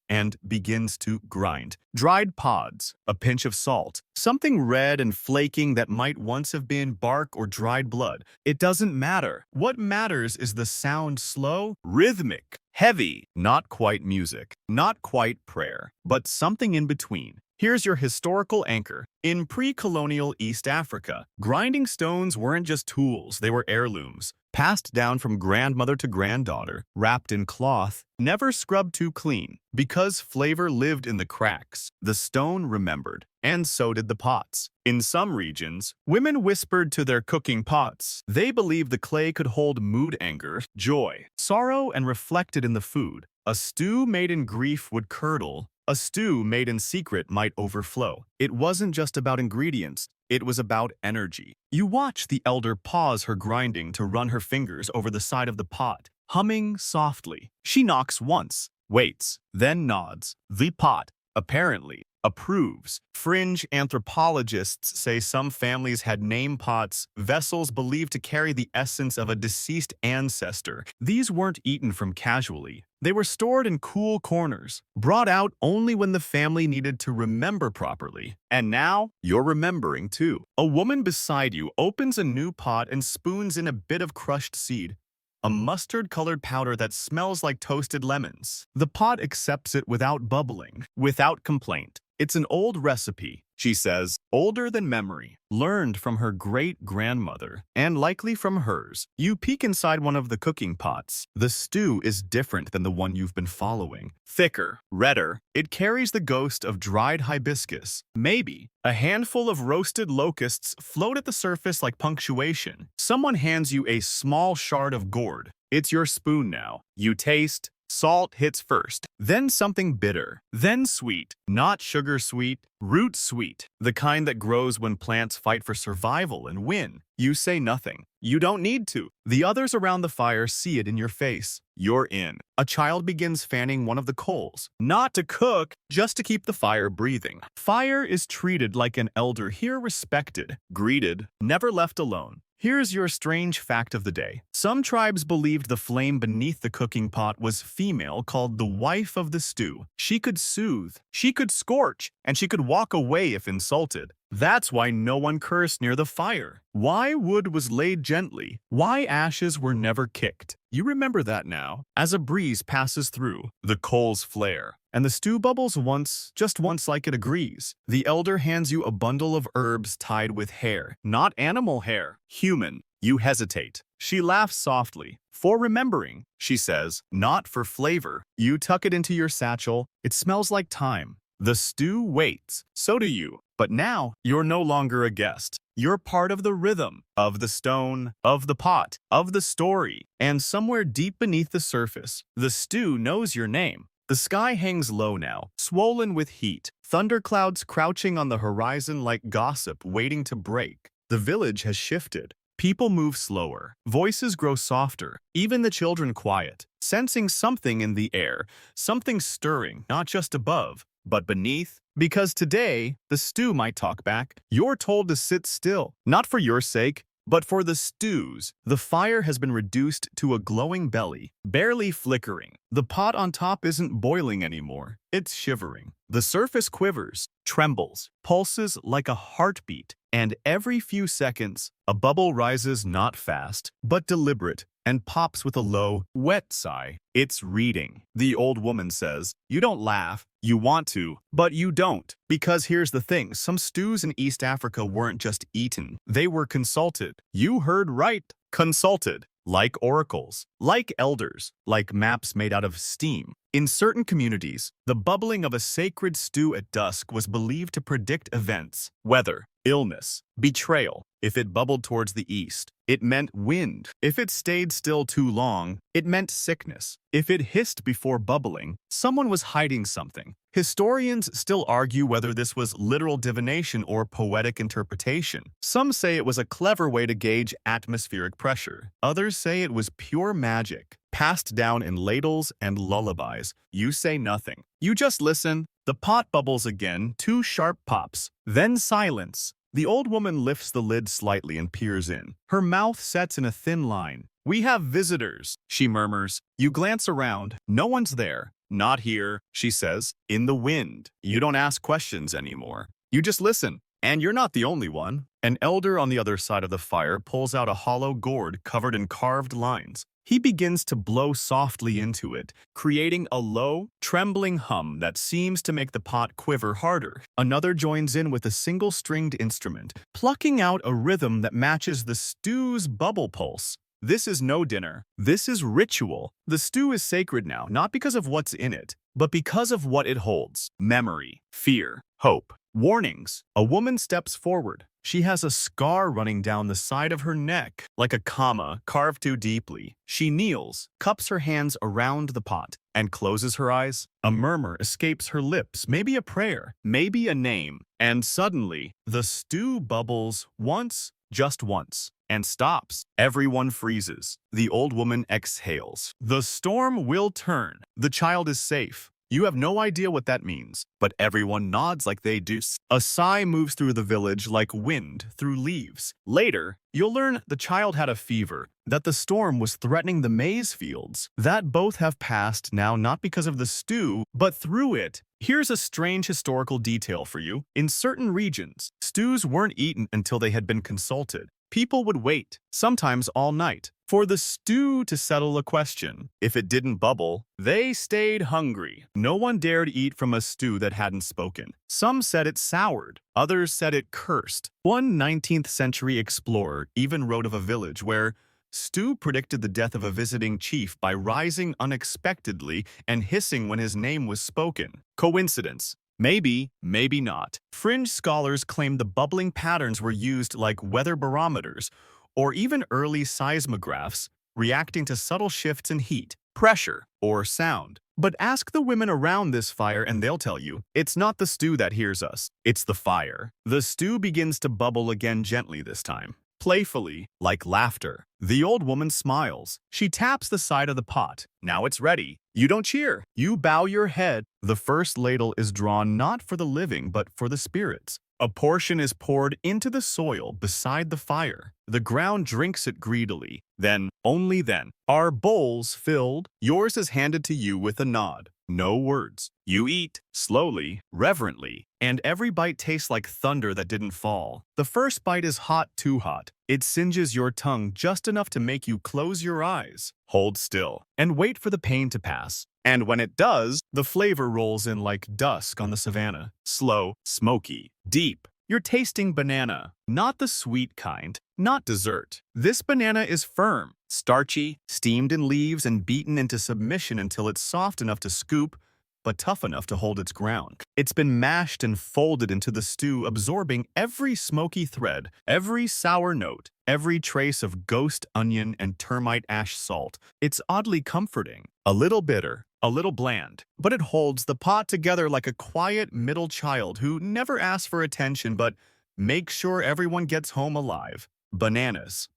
and begins to grind. Dried pods, a pinch of salt, something red and flaking that might once have been bark or dried blood. It doesn't matter. What matters is the sound, slow, rhythmic, heavy, not quite music, not quite prayer, but something in between. Here's your historical anchor. In pre-colonial East Africa, grinding stones weren't just tools, they were heirlooms. Passed down from grandmother to granddaughter, wrapped in cloth, never scrubbed too clean. Because flavor lived in the cracks, the stone remembered, and so did the pots. In some regions, women whispered to their cooking pots. They believed the clay could hold mood, anger, joy, sorrow, and reflected in the food. A stew made in grief would curdle. A stew made in secret might overflow. It wasn't just about ingredients. It was about energy. You watch the elder pause her grinding to run her fingers over the side of the pot, humming softly. She knocks once, waits, then nods. The pot, apparently, approves. Fringe anthropologists say some families had name pots, vessels believed to carry the essence of a deceased ancestor. These weren't eaten from casually. They were stored in cool corners, brought out only when the family needed to remember properly. And now, you're remembering too. A woman beside you opens a new pot and spoons in a bit of crushed seed, a mustard-colored powder that smells like toasted lemons. The pot accepts it without bubbling, without complaint. It's an old recipe, she says, older than memory, learned from her great-grandmother, and likely from hers. You peek inside one of the cooking pots. The stew is different than the one you've been following. Thicker, redder, it carries the ghost of dried hibiscus. Maybe a handful of roasted locusts float at the surface like punctuation. Someone hands you a small shard of gourd. It's your spoon now. You taste. Salt hits first, then something bitter, then sweet, not sugar sweet, root sweet, the kind that grows when plants fight for survival and win. You say nothing. You don't need to. The others around the fire see it in your face. You're in. A child begins fanning one of the coals, not to cook, just to keep the fire breathing. Fire is treated like an elder here, respected, greeted, never left alone. Here's your strange fact of the day. Some tribes believed the flame beneath the cooking pot was female, called the wife of the stew. She could soothe, she could scorch, and she could walk away if insulted. That's why no one cursed near the fire. Why wood was laid gently. Why ashes were never kicked. You remember that now. As a breeze passes through, the coals flare, and the stew bubbles once, just once like it agrees. The elder hands you a bundle of herbs tied with hair. Not animal hair. Human. You hesitate. She laughs softly. For remembering, she says, not for flavor. You tuck it into your satchel. It smells like time. The stew waits. So do you. But now, you're no longer a guest. You're part of the rhythm, of the stone, of the pot, of the story. And somewhere deep beneath the surface, the stew knows your name. The sky hangs low now, swollen with heat. Thunderclouds crouching on the horizon like gossip waiting to break. The village has shifted. People move slower. Voices grow softer. Even the children quiet, sensing something in the air, something stirring, not just above, but beneath. Because today, the stew might talk back. You're told to sit still, not for your sake, but for the stew's. The fire has been reduced to a glowing belly, barely flickering. The pot on top isn't boiling anymore. It's shivering. The surface quivers, trembles, pulses like a heartbeat. And every few seconds, a bubble rises not fast, but deliberate, and pops with a low, wet sigh. It's reading. The old woman says, you don't laugh. You want to, but you don't. Because here's the thing, some stews in East Africa weren't just eaten. They were consulted. You heard right. Consulted. Like oracles, like elders, like maps made out of steam. In certain communities, the bubbling of a sacred stew at dusk was believed to predict events, weather, illness, betrayal. If it bubbled towards the east, it meant wind. If it stayed still too long, it meant sickness. If it hissed before bubbling, someone was hiding something. Historians still argue whether this was literal divination or poetic interpretation. Some say it was a clever way to gauge atmospheric pressure. Others say it was pure magic, passed down in ladles and lullabies. You say nothing. You just listen. The pot bubbles again, 2 sharp pops. Then silence. The old woman lifts the lid slightly and peers in. Her mouth sets in a thin line. We have visitors, she murmurs. You glance around. No one's there. Not here, she says. In the wind. You don't ask questions anymore. You just listen. And you're not the only one. An elder on the other side of the fire pulls out a hollow gourd covered in carved lines. He begins to blow softly into it, creating a low, trembling hum that seems to make the pot quiver harder. Another joins in with a single-stringed instrument, plucking out a rhythm that matches the stew's bubble pulse. This is no dinner. This is ritual. The stew is sacred now, not because of what's in it, but because of what it holds. Memory, fear, hope, warnings. A woman steps forward. She has a scar running down the side of her neck, like a comma carved too deeply. She kneels, cups her hands around the pot, and closes her eyes. A murmur escapes her lips, maybe a prayer, maybe a name. And suddenly, the stew bubbles once, just once, and stops. Everyone freezes. The old woman exhales. The storm will turn. The child is safe. You have no idea what that means, but everyone nods like they do. A sigh moves through the village like wind through leaves. Later, you'll learn the child had a fever, that the storm was threatening the maize fields. That both have passed now not because of the stew, but through it. Here's a strange historical detail for you. In certain regions, stews weren't eaten until they had been consulted. People would wait, sometimes all night, for the stew to settle a question. If it didn't bubble, they stayed hungry. No one dared eat from a stew that hadn't spoken. Some said it soured, others said it cursed. One 19th century explorer even wrote of a village where stew predicted the death of a visiting chief by rising unexpectedly and hissing when his name was spoken. Coincidence? Maybe, maybe not. Fringe scholars claim the bubbling patterns were used like weather barometers or even early seismographs, reacting to subtle shifts in heat, pressure, or sound. But ask the women around this fire and they'll tell you, it's not the stew that hears us, it's the fire. The stew begins to bubble again gently this time. Playfully, like laughter. The old woman smiles. She taps the side of the pot. Now it's ready. You don't cheer. You bow your head. The first ladle is drawn not for the living, but for the spirits. A portion is poured into the soil beside the fire. The ground drinks it greedily. Then, only then, are bowls filled. Yours is handed to you with a nod. No words. You eat, slowly, reverently, and every bite tastes like thunder that didn't fall. The first bite is hot, too hot. It singes your tongue just enough to make you close your eyes. Hold still, and wait for the pain to pass. And when it does, the flavor rolls in like dusk on the savannah. Slow, smoky, deep. You're tasting banana, not the sweet kind, not dessert. This banana is firm, starchy, steamed in leaves and beaten into submission until it's soft enough to scoop, but tough enough to hold its ground. It's been mashed and folded into the stew, absorbing every smoky thread, every sour note, every trace of ghost onion and termite ash salt. It's oddly comforting, a little bitter, a little bland, but it holds the pot together like a quiet middle child who never asks for attention but makes sure everyone gets home alive. Bananas.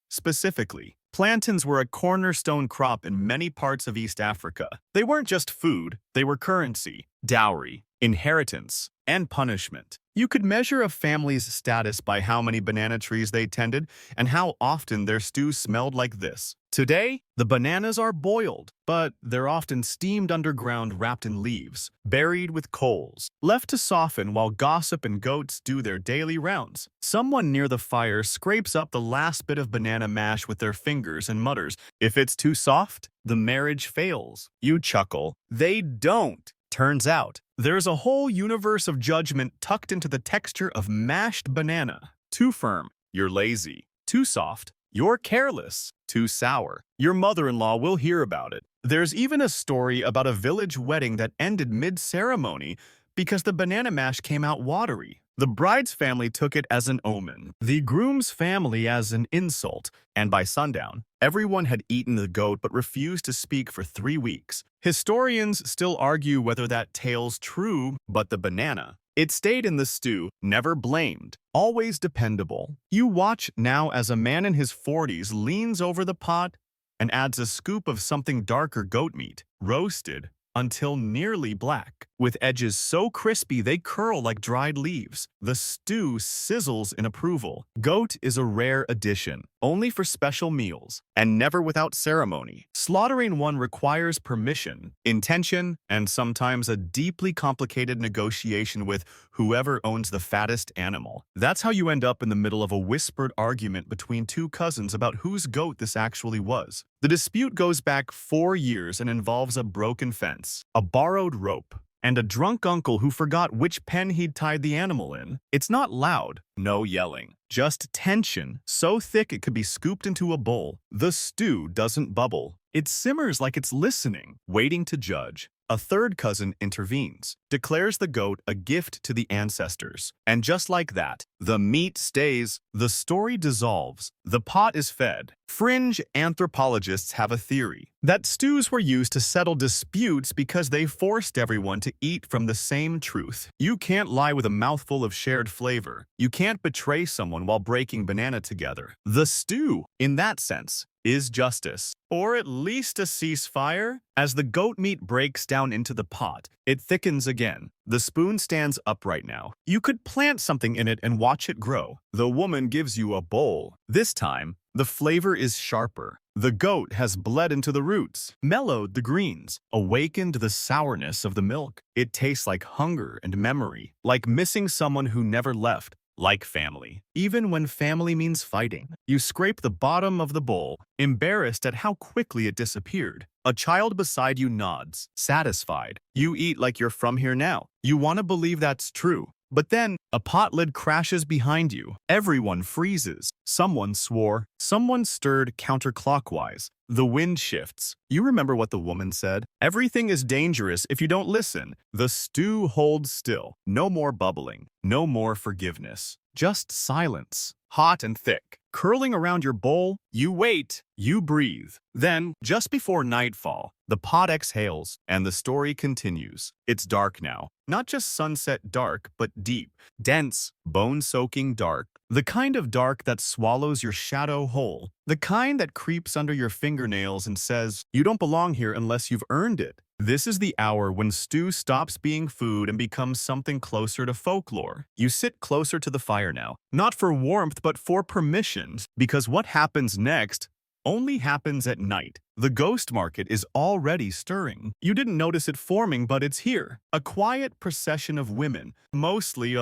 Specifically, plantains were a cornerstone crop in many parts of East Africa. They weren't just food, they were currency, dowry, inheritance, and punishment. You could measure a family's status by how many banana trees they tended and how often their stew smelled like this. Today, the bananas are boiled, but they're often steamed underground wrapped in leaves, buried with coals, left to soften while gossip and goats do their daily rounds. Someone near the fire scrapes up the last bit of banana mash with their fingers and mutters, "If it's too soft, the marriage fails." You chuckle. They don't. Turns out, there's a whole universe of judgment tucked into the texture of mashed banana. Too firm, you're lazy. Too soft, you're careless. Too sour, your mother-in-law will hear about it. There's even a story about a village wedding that ended mid-ceremony because the banana mash came out watery. The bride's family took it as an omen, the groom's family as an insult, and by sundown, everyone had eaten the goat but refused to speak for 3 weeks. Historians still argue whether that tale's true, but the banana, it stayed in the stew, never blamed, always dependable. You watch now as a man in his 40s leans over the pot and adds a scoop of something darker goat meat, roasted until nearly black, with edges so crispy they curl like dried leaves. The stew sizzles in approval. Goat is a rare addition, only for special meals, and never without ceremony. Slaughtering one requires permission, intention, and sometimes a deeply complicated negotiation with whoever owns the fattest animal. That's how you end up in the middle of a whispered argument between two cousins about whose goat this actually was. The dispute goes back 4 years and involves a broken fence, a borrowed rope, and a drunk uncle who forgot which pen he'd tied the animal in. It's not loud, no yelling, just tension, so thick it could be scooped into a bowl. The stew doesn't bubble. It simmers like it's listening, waiting to judge. A third cousin intervenes. declares the goat a gift to the ancestors. And just like that, the meat stays, the story dissolves, the pot is fed. Fringe anthropologists have a theory that stews were used to settle disputes because they forced everyone to eat from the same truth. You can't lie with a mouthful of shared flavor. You can't betray someone while breaking banana together. The stew, in that sense, is justice, or at least a ceasefire. As the goat meat breaks down into the pot, it thickens again. The spoon stands upright now. You could plant something in it and watch it grow. The woman gives you a bowl. This time, the flavor is sharper. The goat has bled into the roots, mellowed the greens, awakened the sourness of the milk. It tastes like hunger and memory, like missing someone who never left. Like family. Even when family means fighting, you scrape the bottom of the bowl, embarrassed at how quickly it disappeared. A child beside you nods, satisfied. You eat like you're from here now. You want to believe that's true. But then, a pot lid crashes behind you. Everyone freezes. Someone swore. Someone stirred counterclockwise. The wind shifts. You remember what the woman said? Everything is dangerous if you don't listen. The stew holds still. No more bubbling. No more forgiveness. Just silence. Hot and thick. Curling around your bowl, you wait, you breathe. Then, just before nightfall, the pot exhales and the story continues. It's dark now. Not just sunset dark, but deep, dense, bone-soaking dark. The kind of dark that swallows your shadow whole. The kind that creeps under your fingernails and says, you don't belong here unless you've earned it. This is the hour when stew stops being food and becomes something closer to folklore. You sit closer to the fire now, not for warmth but for permission, because what happens next only happens at night. The ghost market is already stirring. You didn't notice it forming, but it's here. A quiet procession of women, mostly,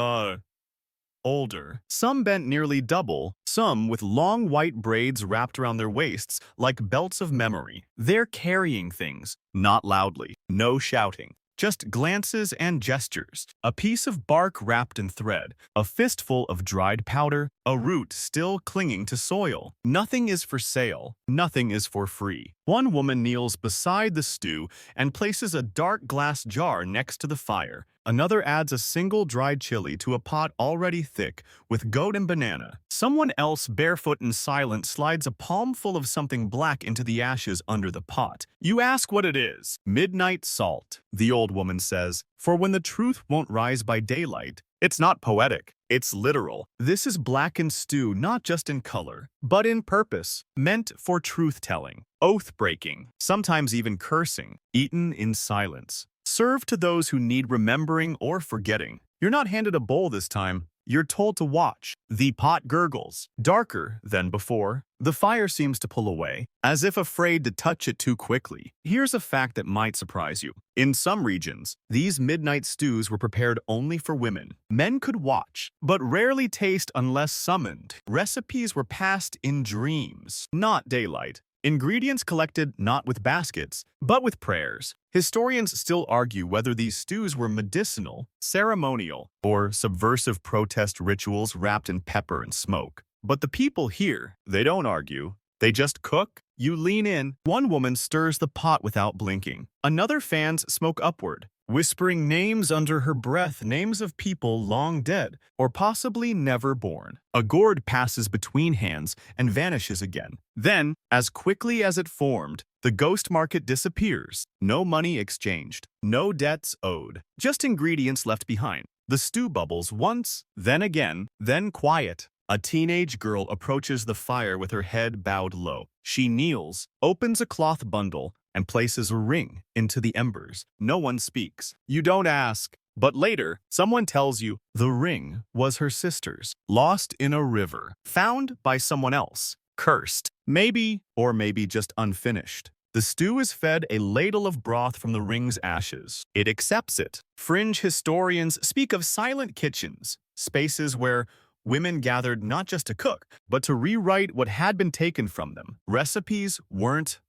older. Some bent nearly double, some with long white braids wrapped around their waists like belts of memory. They're carrying things, not loudly, no shouting. Just glances and gestures. A piece of bark wrapped in thread, a fistful of dried powder, a root still clinging to soil. Nothing is for sale, nothing is for free. One woman kneels beside the stew and places a dark glass jar next to the fire. Another adds a single dried chili to a pot already thick with goat and banana. Someone else, barefoot and silent, slides a palmful of something black into the ashes under the pot. You ask what it is. Midnight salt, the old woman says, for when the truth won't rise by daylight. It's not poetic. It's literal. This is blackened stew not just in color, but in purpose, meant for truth-telling, oath-breaking, sometimes even cursing, eaten in silence. Served to those who need remembering or forgetting. You're not handed a bowl this time. You're told to watch. The pot gurgles, darker than before. The fire seems to pull away, as if afraid to touch it too quickly. Here's a fact that might surprise you. In some regions, these midnight stews were prepared only for women. Men could watch, but rarely taste unless summoned. Recipes were passed in dreams, not daylight. Ingredients collected not with baskets, but with prayers. Historians still argue whether these stews were medicinal, ceremonial, or subversive protest rituals wrapped in pepper and smoke. But the people here, they don't argue. They just cook. You lean in. One woman stirs the pot without blinking. Another fans smoke upward, whispering names under her breath, names of people long dead or possibly never born. A gourd passes between hands and vanishes again. Then, as quickly as it formed, the ghost market disappears. No money exchanged, no debts owed, just ingredients left behind. The stew bubbles once, then again, then quiet. A teenage girl approaches the fire with her head bowed low. She kneels, opens a cloth bundle, and places a ring into the embers. No one speaks. You don't ask. But later, someone tells you the ring was her sister's, lost in a river, found by someone else, cursed, maybe, or maybe just unfinished. The stew is fed a ladle of broth from the ring's ashes. It accepts it. Fringe historians speak of silent kitchens, spaces where women gathered not just to cook, but to rewrite what had been taken from them. Recipes weren't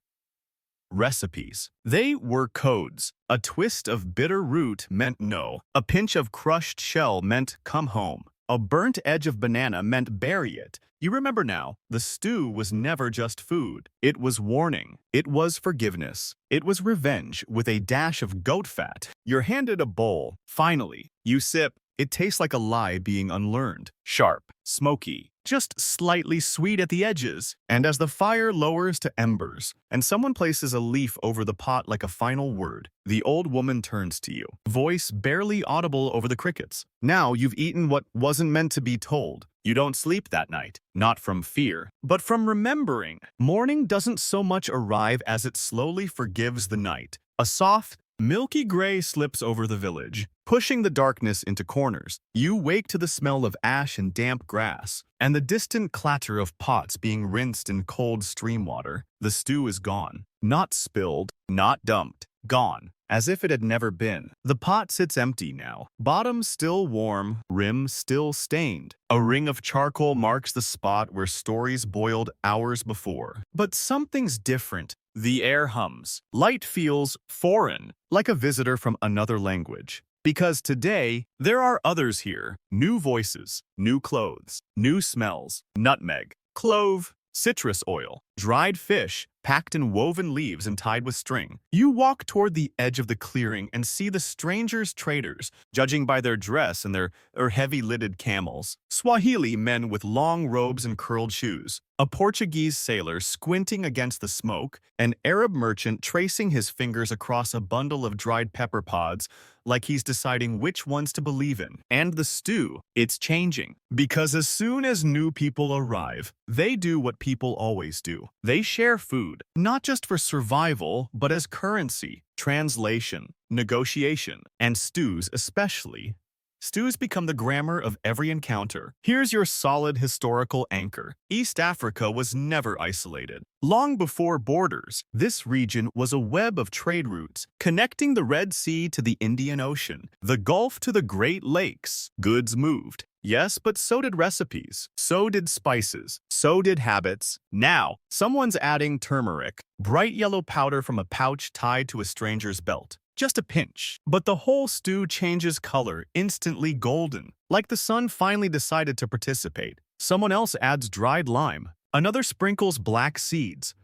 recipes. They were codes. A twist of bitter root meant no. A pinch of crushed shell meant come home. A burnt edge of banana meant bury it. You remember now, the stew was never just food. It was warning. It was forgiveness. It was revenge with a dash of goat fat. You're handed a bowl. Finally, you sip. It tastes like a lie being unlearned. Sharp, smoky, just slightly sweet at the edges. And as the fire lowers to embers, and someone places a leaf over the pot like a final word, the old woman turns to you, voice barely audible over the crickets. Now you've eaten what wasn't meant to be told. You don't sleep that night, not from fear, but from remembering. Morning doesn't so much arrive as it slowly forgives the night. A soft, milky gray slips over the village, pushing the darkness into corners. You wake to the smell of ash and damp grass, and the distant clatter of pots being rinsed in cold stream water. The stew is gone. Not spilled, not dumped. Gone, as if it had never been. The pot sits empty now, bottom still warm, rim still stained. A ring of charcoal marks the spot where stories boiled hours before. But something's different. The air hums. Light feels foreign, like a visitor from another language. Because today, there are others here. New voices, new clothes, new smells. Nutmeg, clove, citrus oil, dried fish, packed in woven leaves and tied with string. You walk toward the edge of the clearing and see the strangers' traders, judging by their dress and their heavy-lidded camels. Swahili men with long robes and curled shoes. A Portuguese sailor squinting against the smoke. An Arab merchant tracing his fingers across a bundle of dried pepper pods like he's deciding which ones to believe in. And the stew, it's changing. Because as soon as new people arrive, they do what people always do. They share food, not just for survival, but as currency, translation, negotiation, and stews especially. Stews become the grammar of every encounter. Here's your solid historical anchor. East Africa was never isolated. Long before borders, this region was a web of trade routes, connecting the Red Sea to the Indian Ocean, the Gulf to the Great Lakes. Goods moved. Yes, but so did recipes. So did spices. So did habits. Now, someone's adding turmeric, bright yellow powder from a pouch tied to a stranger's belt. Just a pinch. But the whole stew changes color, instantly golden. Like the sun finally decided to participate. Someone else adds dried lime. Another sprinkles black seeds.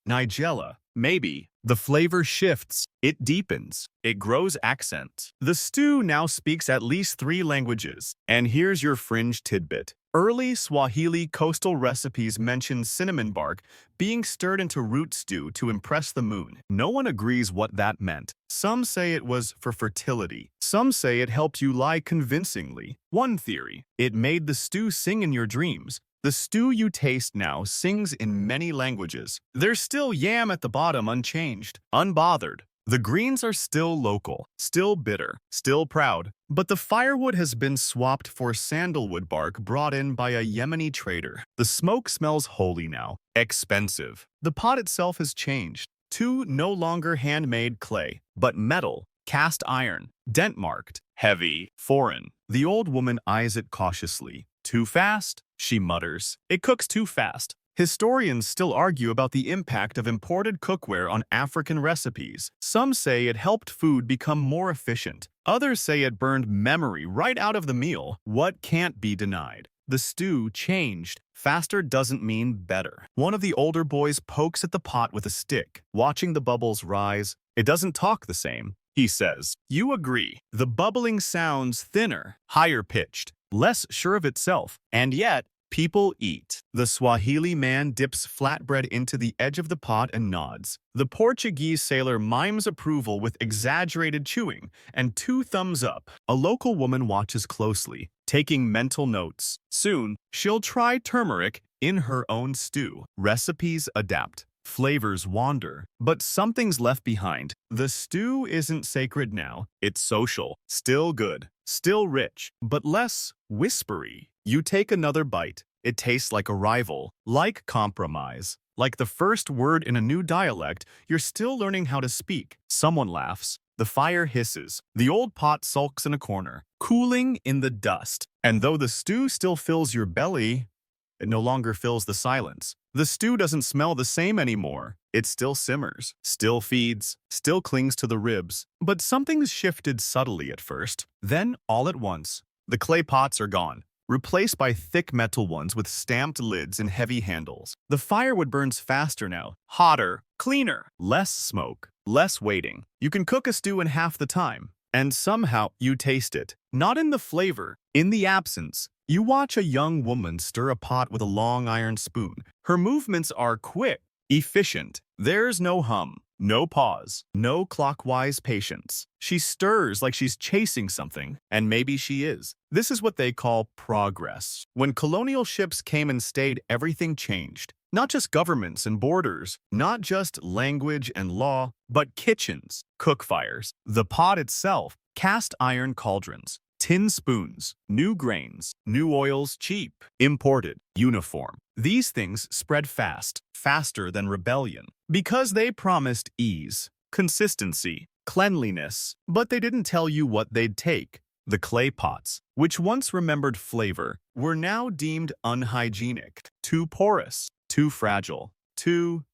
Nigella. Maybe. The flavor shifts. It deepens. It grows accent. The stew now speaks at least 3 languages. And here's your fringe tidbit. Early Swahili coastal recipes mention cinnamon bark being stirred into root stew to impress the moon. No one agrees what that meant. Some say it was for fertility. Some say it helped you lie convincingly. One theory, it made the stew sing in your dreams. The stew you taste now sings in many languages. There's still yam at the bottom unchanged, unbothered. The greens are still local, still bitter, still proud. But the firewood has been swapped for sandalwood bark brought in by a Yemeni trader. The smoke smells holy now, expensive. The pot itself has changed. To no longer handmade clay, but metal, cast iron, dent-marked, heavy, foreign. The old woman eyes it cautiously. Too fast? She mutters. It cooks too fast. Historians still argue about the impact of imported cookware on African recipes. Some say it helped food become more efficient. Others say it burned memory right out of the meal. What can't be denied? The stew changed. Faster doesn't mean better. One of the older boys pokes at the pot with a stick, watching the bubbles rise. It doesn't talk the same, he says. You agree. The bubbling sounds thinner, higher pitched, less sure of itself. And yet, people eat. The Swahili man dips flatbread into the edge of the pot and nods. The Portuguese sailor mimes approval with exaggerated chewing and 2 thumbs up. A local woman watches closely, taking mental notes. Soon, she'll try turmeric in her own stew. Recipes adapt. Flavors wander, but something's left behind. The stew isn't sacred now. It's social. Still good. Still rich, but less whispery. You take another bite. It tastes like arrival, like compromise. Like the first word in a new dialect, you're still learning how to speak. Someone laughs. The fire hisses. The old pot sulks in a corner, cooling in the dust. And though the stew still fills your belly, it no longer fills the silence. The stew doesn't smell the same anymore. It still simmers, still feeds, still clings to the ribs. But something's shifted subtly at first. Then, all at once, The clay pots are gone, replaced by thick metal ones with stamped lids and heavy handles. The firewood burns faster now, hotter, cleaner, less smoke, less waiting. You can cook a stew in half the time, and somehow you taste it. Not in the flavor, in the absence. You watch a young woman stir a pot with a long iron spoon. Her movements are quick, efficient. There's no hum, no pause, no clockwise patience. She stirs like she's chasing something, and maybe she is. This is what they call progress. When colonial ships came and stayed, everything changed. Not just governments and borders, not just language and law, but kitchens, cook fires, the pot itself, cast iron cauldrons, tin spoons, new grains, new oils cheap, imported, uniform. These things spread fast, faster than rebellion, because they promised ease, consistency, cleanliness, but they didn't tell you what they'd take. The clay pots, which once remembered flavor, were now deemed unhygienic, too porous, too fragile, too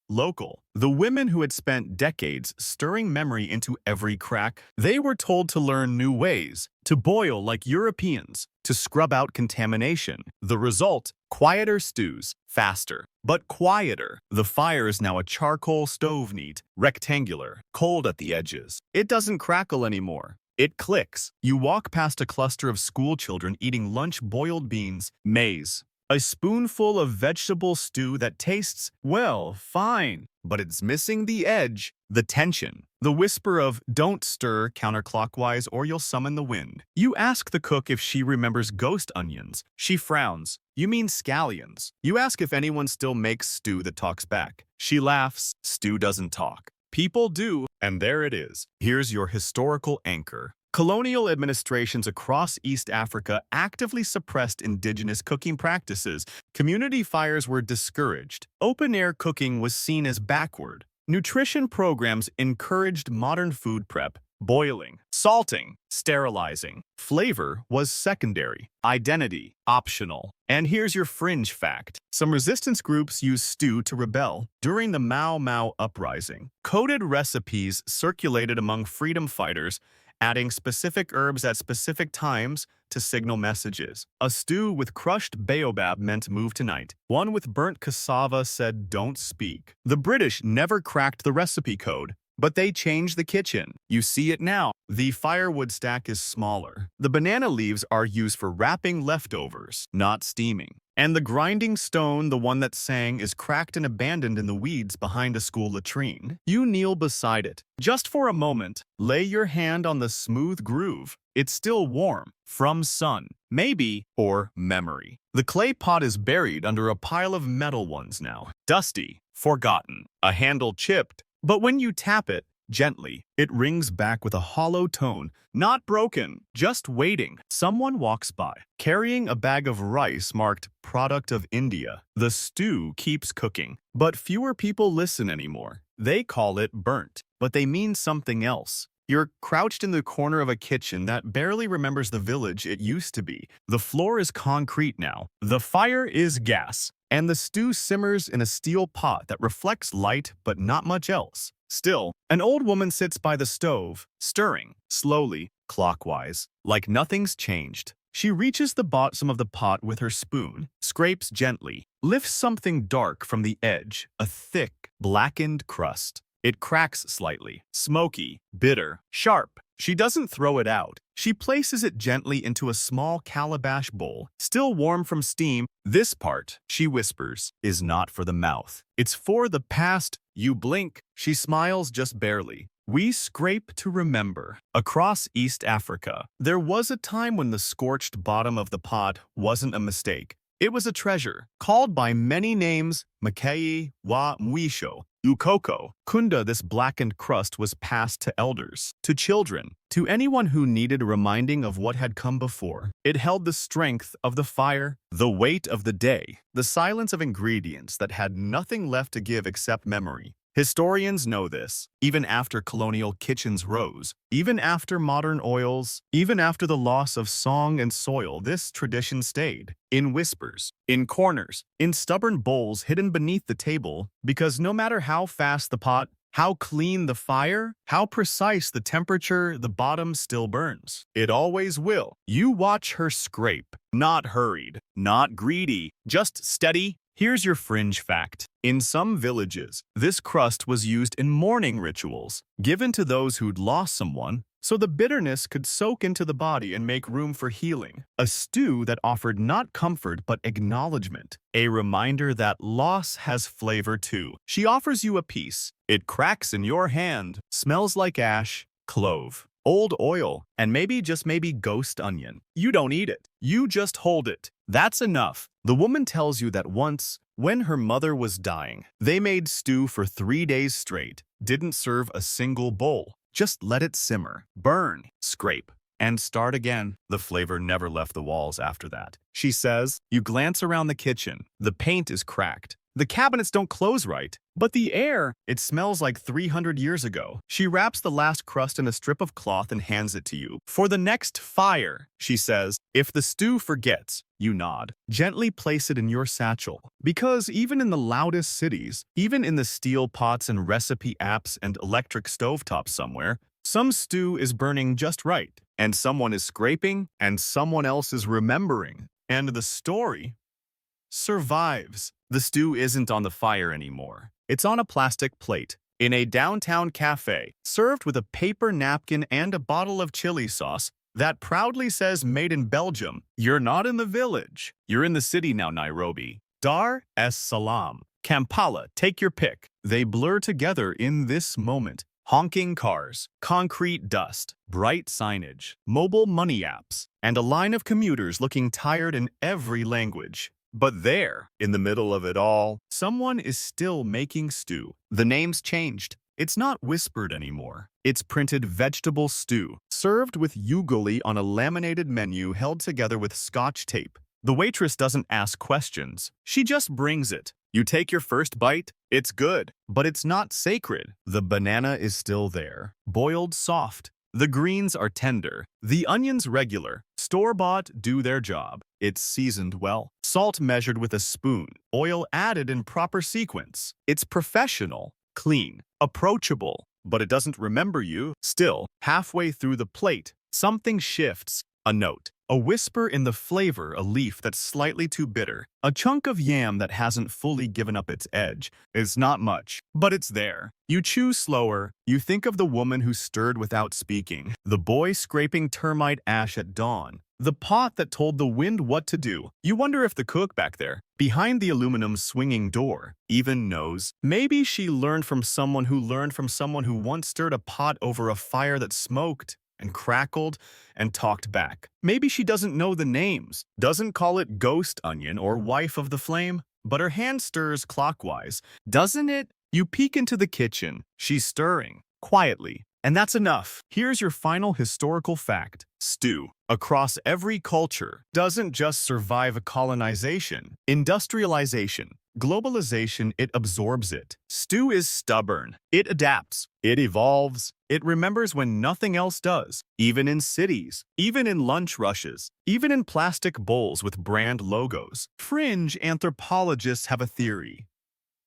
local. The women who had spent decades stirring memory into every crack, they were told to learn new ways, to boil like Europeans, to scrub out contamination. The result, quieter stews, faster, but quieter. The fire is now a charcoal stove, neat, rectangular, cold at the edges. It doesn't crackle anymore. It clicks. You walk past a cluster of school children eating lunch boiled beans, maize, a spoonful of vegetable stew that tastes, well, fine, but it's missing the edge, the tension, the whisper of don't stir counterclockwise or you'll summon the wind. You ask the cook if she remembers ghost onions. She frowns. You mean scallions. You ask if anyone still makes stew that talks back. She laughs. Stew doesn't talk. People do, and there it is. Here's your historical anchor. Colonial administrations across East Africa actively suppressed indigenous cooking practices. Community fires were discouraged. Open-air cooking was seen as backward. Nutrition programs encouraged modern food prep, boiling, salting, sterilizing. Flavor was secondary, identity optional. And here's your fringe fact. Some resistance groups used stew to rebel. During the Mau Mau uprising, coded recipes circulated among freedom fighters, adding specific herbs at specific times to signal messages. A stew with crushed baobab meant move tonight. One with burnt cassava said don't speak. The British never cracked the recipe code, but they changed the kitchen. You see it now. The firewood stack is smaller. The banana leaves are used for wrapping leftovers, not steaming. And the grinding stone, the one that sang, is cracked and abandoned in the weeds behind a school latrine. You kneel beside it. Just for a moment, lay your hand on the smooth groove. It's still warm, from sun, maybe, or memory. The clay pot is buried under a pile of metal ones now. Dusty, forgotten, a handle chipped. But when you tap it, gently, it rings back with a hollow tone, not broken, just waiting. Someone walks by, carrying a bag of rice marked "Product of India." The stew keeps cooking, but fewer people listen anymore. They call it burnt, but they mean something else. You're crouched in the corner of a kitchen that barely remembers the village it used to be. The floor is concrete now. The fire is gas, and the stew simmers in a steel pot that reflects light but not much else. Still, an old woman sits by the stove, stirring, slowly, clockwise, like nothing's changed. She reaches the bottom of the pot with her spoon, scrapes gently, lifts something dark from the edge, a thick, blackened crust. It cracks slightly, smoky, bitter, sharp. She doesn't throw it out. She places it gently into a small calabash bowl, still warm from steam. This part, she whispers, is not for the mouth. It's for the past. You blink. She smiles just barely. We scrape to remember. Across East Africa, there was a time when the scorched bottom of the pot wasn't a mistake. It was a treasure, called by many names: Makei, Wa Mwisho, Ukoko, Kunda. This blackened crust was passed to elders, to children, to anyone who needed a reminding of what had come before. It held the strength of the fire, the weight of the day, the silence of ingredients that had nothing left to give except memory. Historians know this. Even after colonial kitchens rose, even after modern oils, even after the loss of song and soil, this tradition stayed. In whispers, in corners, in stubborn bowls hidden beneath the table, because no matter how fast the pot, How clean the fire, how precise the temperature, the bottom still burns. It always will. You watch her scrape. Not hurried, not greedy, just steady. Here's your fringe fact. In some villages, this crust was used in mourning rituals, given to those who'd lost someone, so the bitterness could soak into the body and make room for healing. A stew that offered not comfort but acknowledgement. A reminder that loss has flavor too. She offers you a piece. It cracks in your hand, smells like ash, clove, old oil, and maybe just maybe ghost onion. You don't eat it. You just hold it. That's enough. The woman tells you that once, when her mother was dying, they made stew for 3 days straight, didn't serve a single bowl. Just let it simmer, burn, scrape, and start again. The flavor never left the walls after that. She says, you glance around the kitchen. The paint is cracked. The cabinets don't close right, but the air, it smells like 300 years ago. She wraps the last crust in a strip of cloth and hands it to you. For the next fire, she says, if the stew forgets, you nod. Gently place it in your satchel. Because even in the loudest cities, even in the steel pots and recipe apps and electric stovetops somewhere, some stew is burning just right. And someone is scraping, and someone else is remembering. And the story survives. The stew isn't on the fire anymore. It's on a plastic plate, in a downtown cafe, served with a paper napkin and a bottle of chili sauce that proudly says made in Belgium. You're not in the village. You're in the city now, Nairobi. Dar es Salaam. Kampala, take your pick. They blur together in this moment. Honking cars, concrete dust, bright signage, mobile money apps, and a line of commuters looking tired in every language. But there, in the middle of it all, someone is still making stew. The name's changed. It's not whispered anymore. It's printed vegetable stew, served with ugali on a laminated menu held together with scotch tape. The waitress doesn't ask questions. She just brings it. You take your first bite, it's good, but it's not sacred. The banana is still there, boiled soft. The greens are tender, the onions regular, store-bought do their job. It's seasoned well, salt measured with a spoon, oil added in proper sequence. It's professional, clean, approachable, but it doesn't remember you. Still, halfway through the plate, something shifts. A note, a whisper in the flavor, a leaf that's slightly too bitter, a chunk of yam that hasn't fully given up its edge. It's not much, but it's there. You chew slower. You think of the woman who stirred without speaking, the boy scraping termite ash at dawn, the pot that told the wind what to do. You wonder if the cook back there, behind the aluminum swinging door, even knows. Maybe she learned from someone who once stirred a pot over a fire that smoked and crackled and talked back. Maybe she doesn't know the names, doesn't call it ghost onion or wife of the flame, but her hand stirs clockwise, doesn't it? You peek into the kitchen. She's stirring, quietly. And that's enough. Here's your final historical fact. Stew, across every culture, doesn't just survive a colonization, industrialization, globalization, it absorbs it. Stew is stubborn. It adapts. It evolves. It remembers when nothing else does, even in cities, even in lunch rushes, even in plastic bowls with brand logos. Fringe anthropologists have a theory.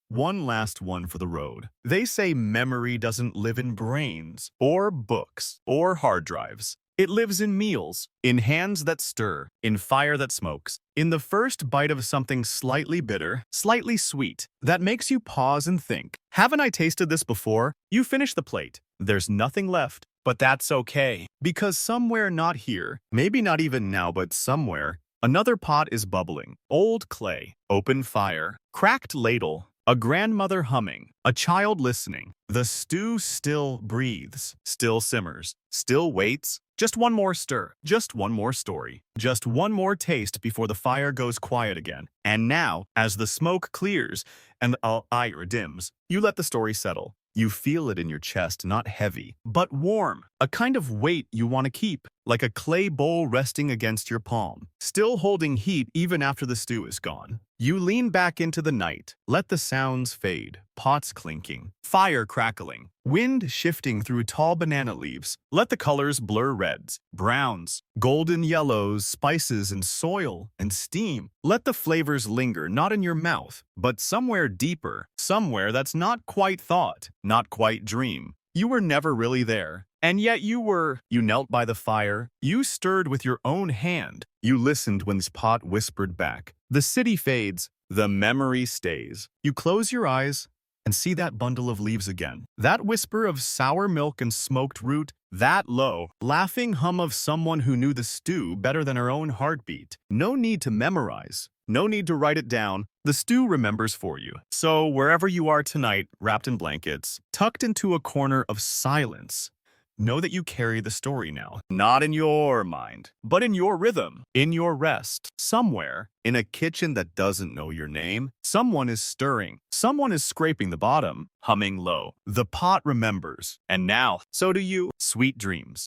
One last one for the road. They say memory doesn't live in brains, or books, or hard drives. It lives in meals, in hands that stir, in fire that smokes, in the first bite of something slightly bitter, slightly sweet, that makes you pause and think. Haven't I tasted this before? You finish the plate. There's nothing left, but that's okay. Because somewhere not here, maybe not even now, but somewhere, another pot is bubbling. Old clay, open fire, cracked ladle, a grandmother humming, a child listening. The stew still breathes, still simmers, still waits. Just one more stir, just one more story, just one more taste before the fire goes quiet again. And now, as the smoke clears and the ire dims, you let the story settle. You feel it in your chest, not heavy, but warm, a kind of weight you want to keep, like a clay bowl resting against your palm, still holding heat even after the stew is gone. You lean back into the night, let the sounds fade, pots clinking, fire crackling, wind shifting through tall banana leaves. Let the colors blur reds, browns, golden yellows, spices and soil and steam. Let the flavors linger not in your mouth, but somewhere deeper, somewhere that's not quite thought, not quite dream. You were never really there. And yet you were. You knelt by the fire. You stirred with your own hand. You listened when this pot whispered back. The city fades. The memory stays. You close your eyes and see that bundle of leaves again. That whisper of sour milk and smoked root. That low, laughing hum of someone who knew the stew better than her own heartbeat. No need to memorize. No need to write it down. The stew remembers for you. So wherever you are tonight, wrapped in blankets, tucked into a corner of silence, know that you carry the story now, not in your mind, but in your rhythm, in your rest. Somewhere, in a kitchen that doesn't know your name, someone is stirring. Someone is scraping the bottom, humming low. The pot remembers. And now, so do you. Sweet dreams.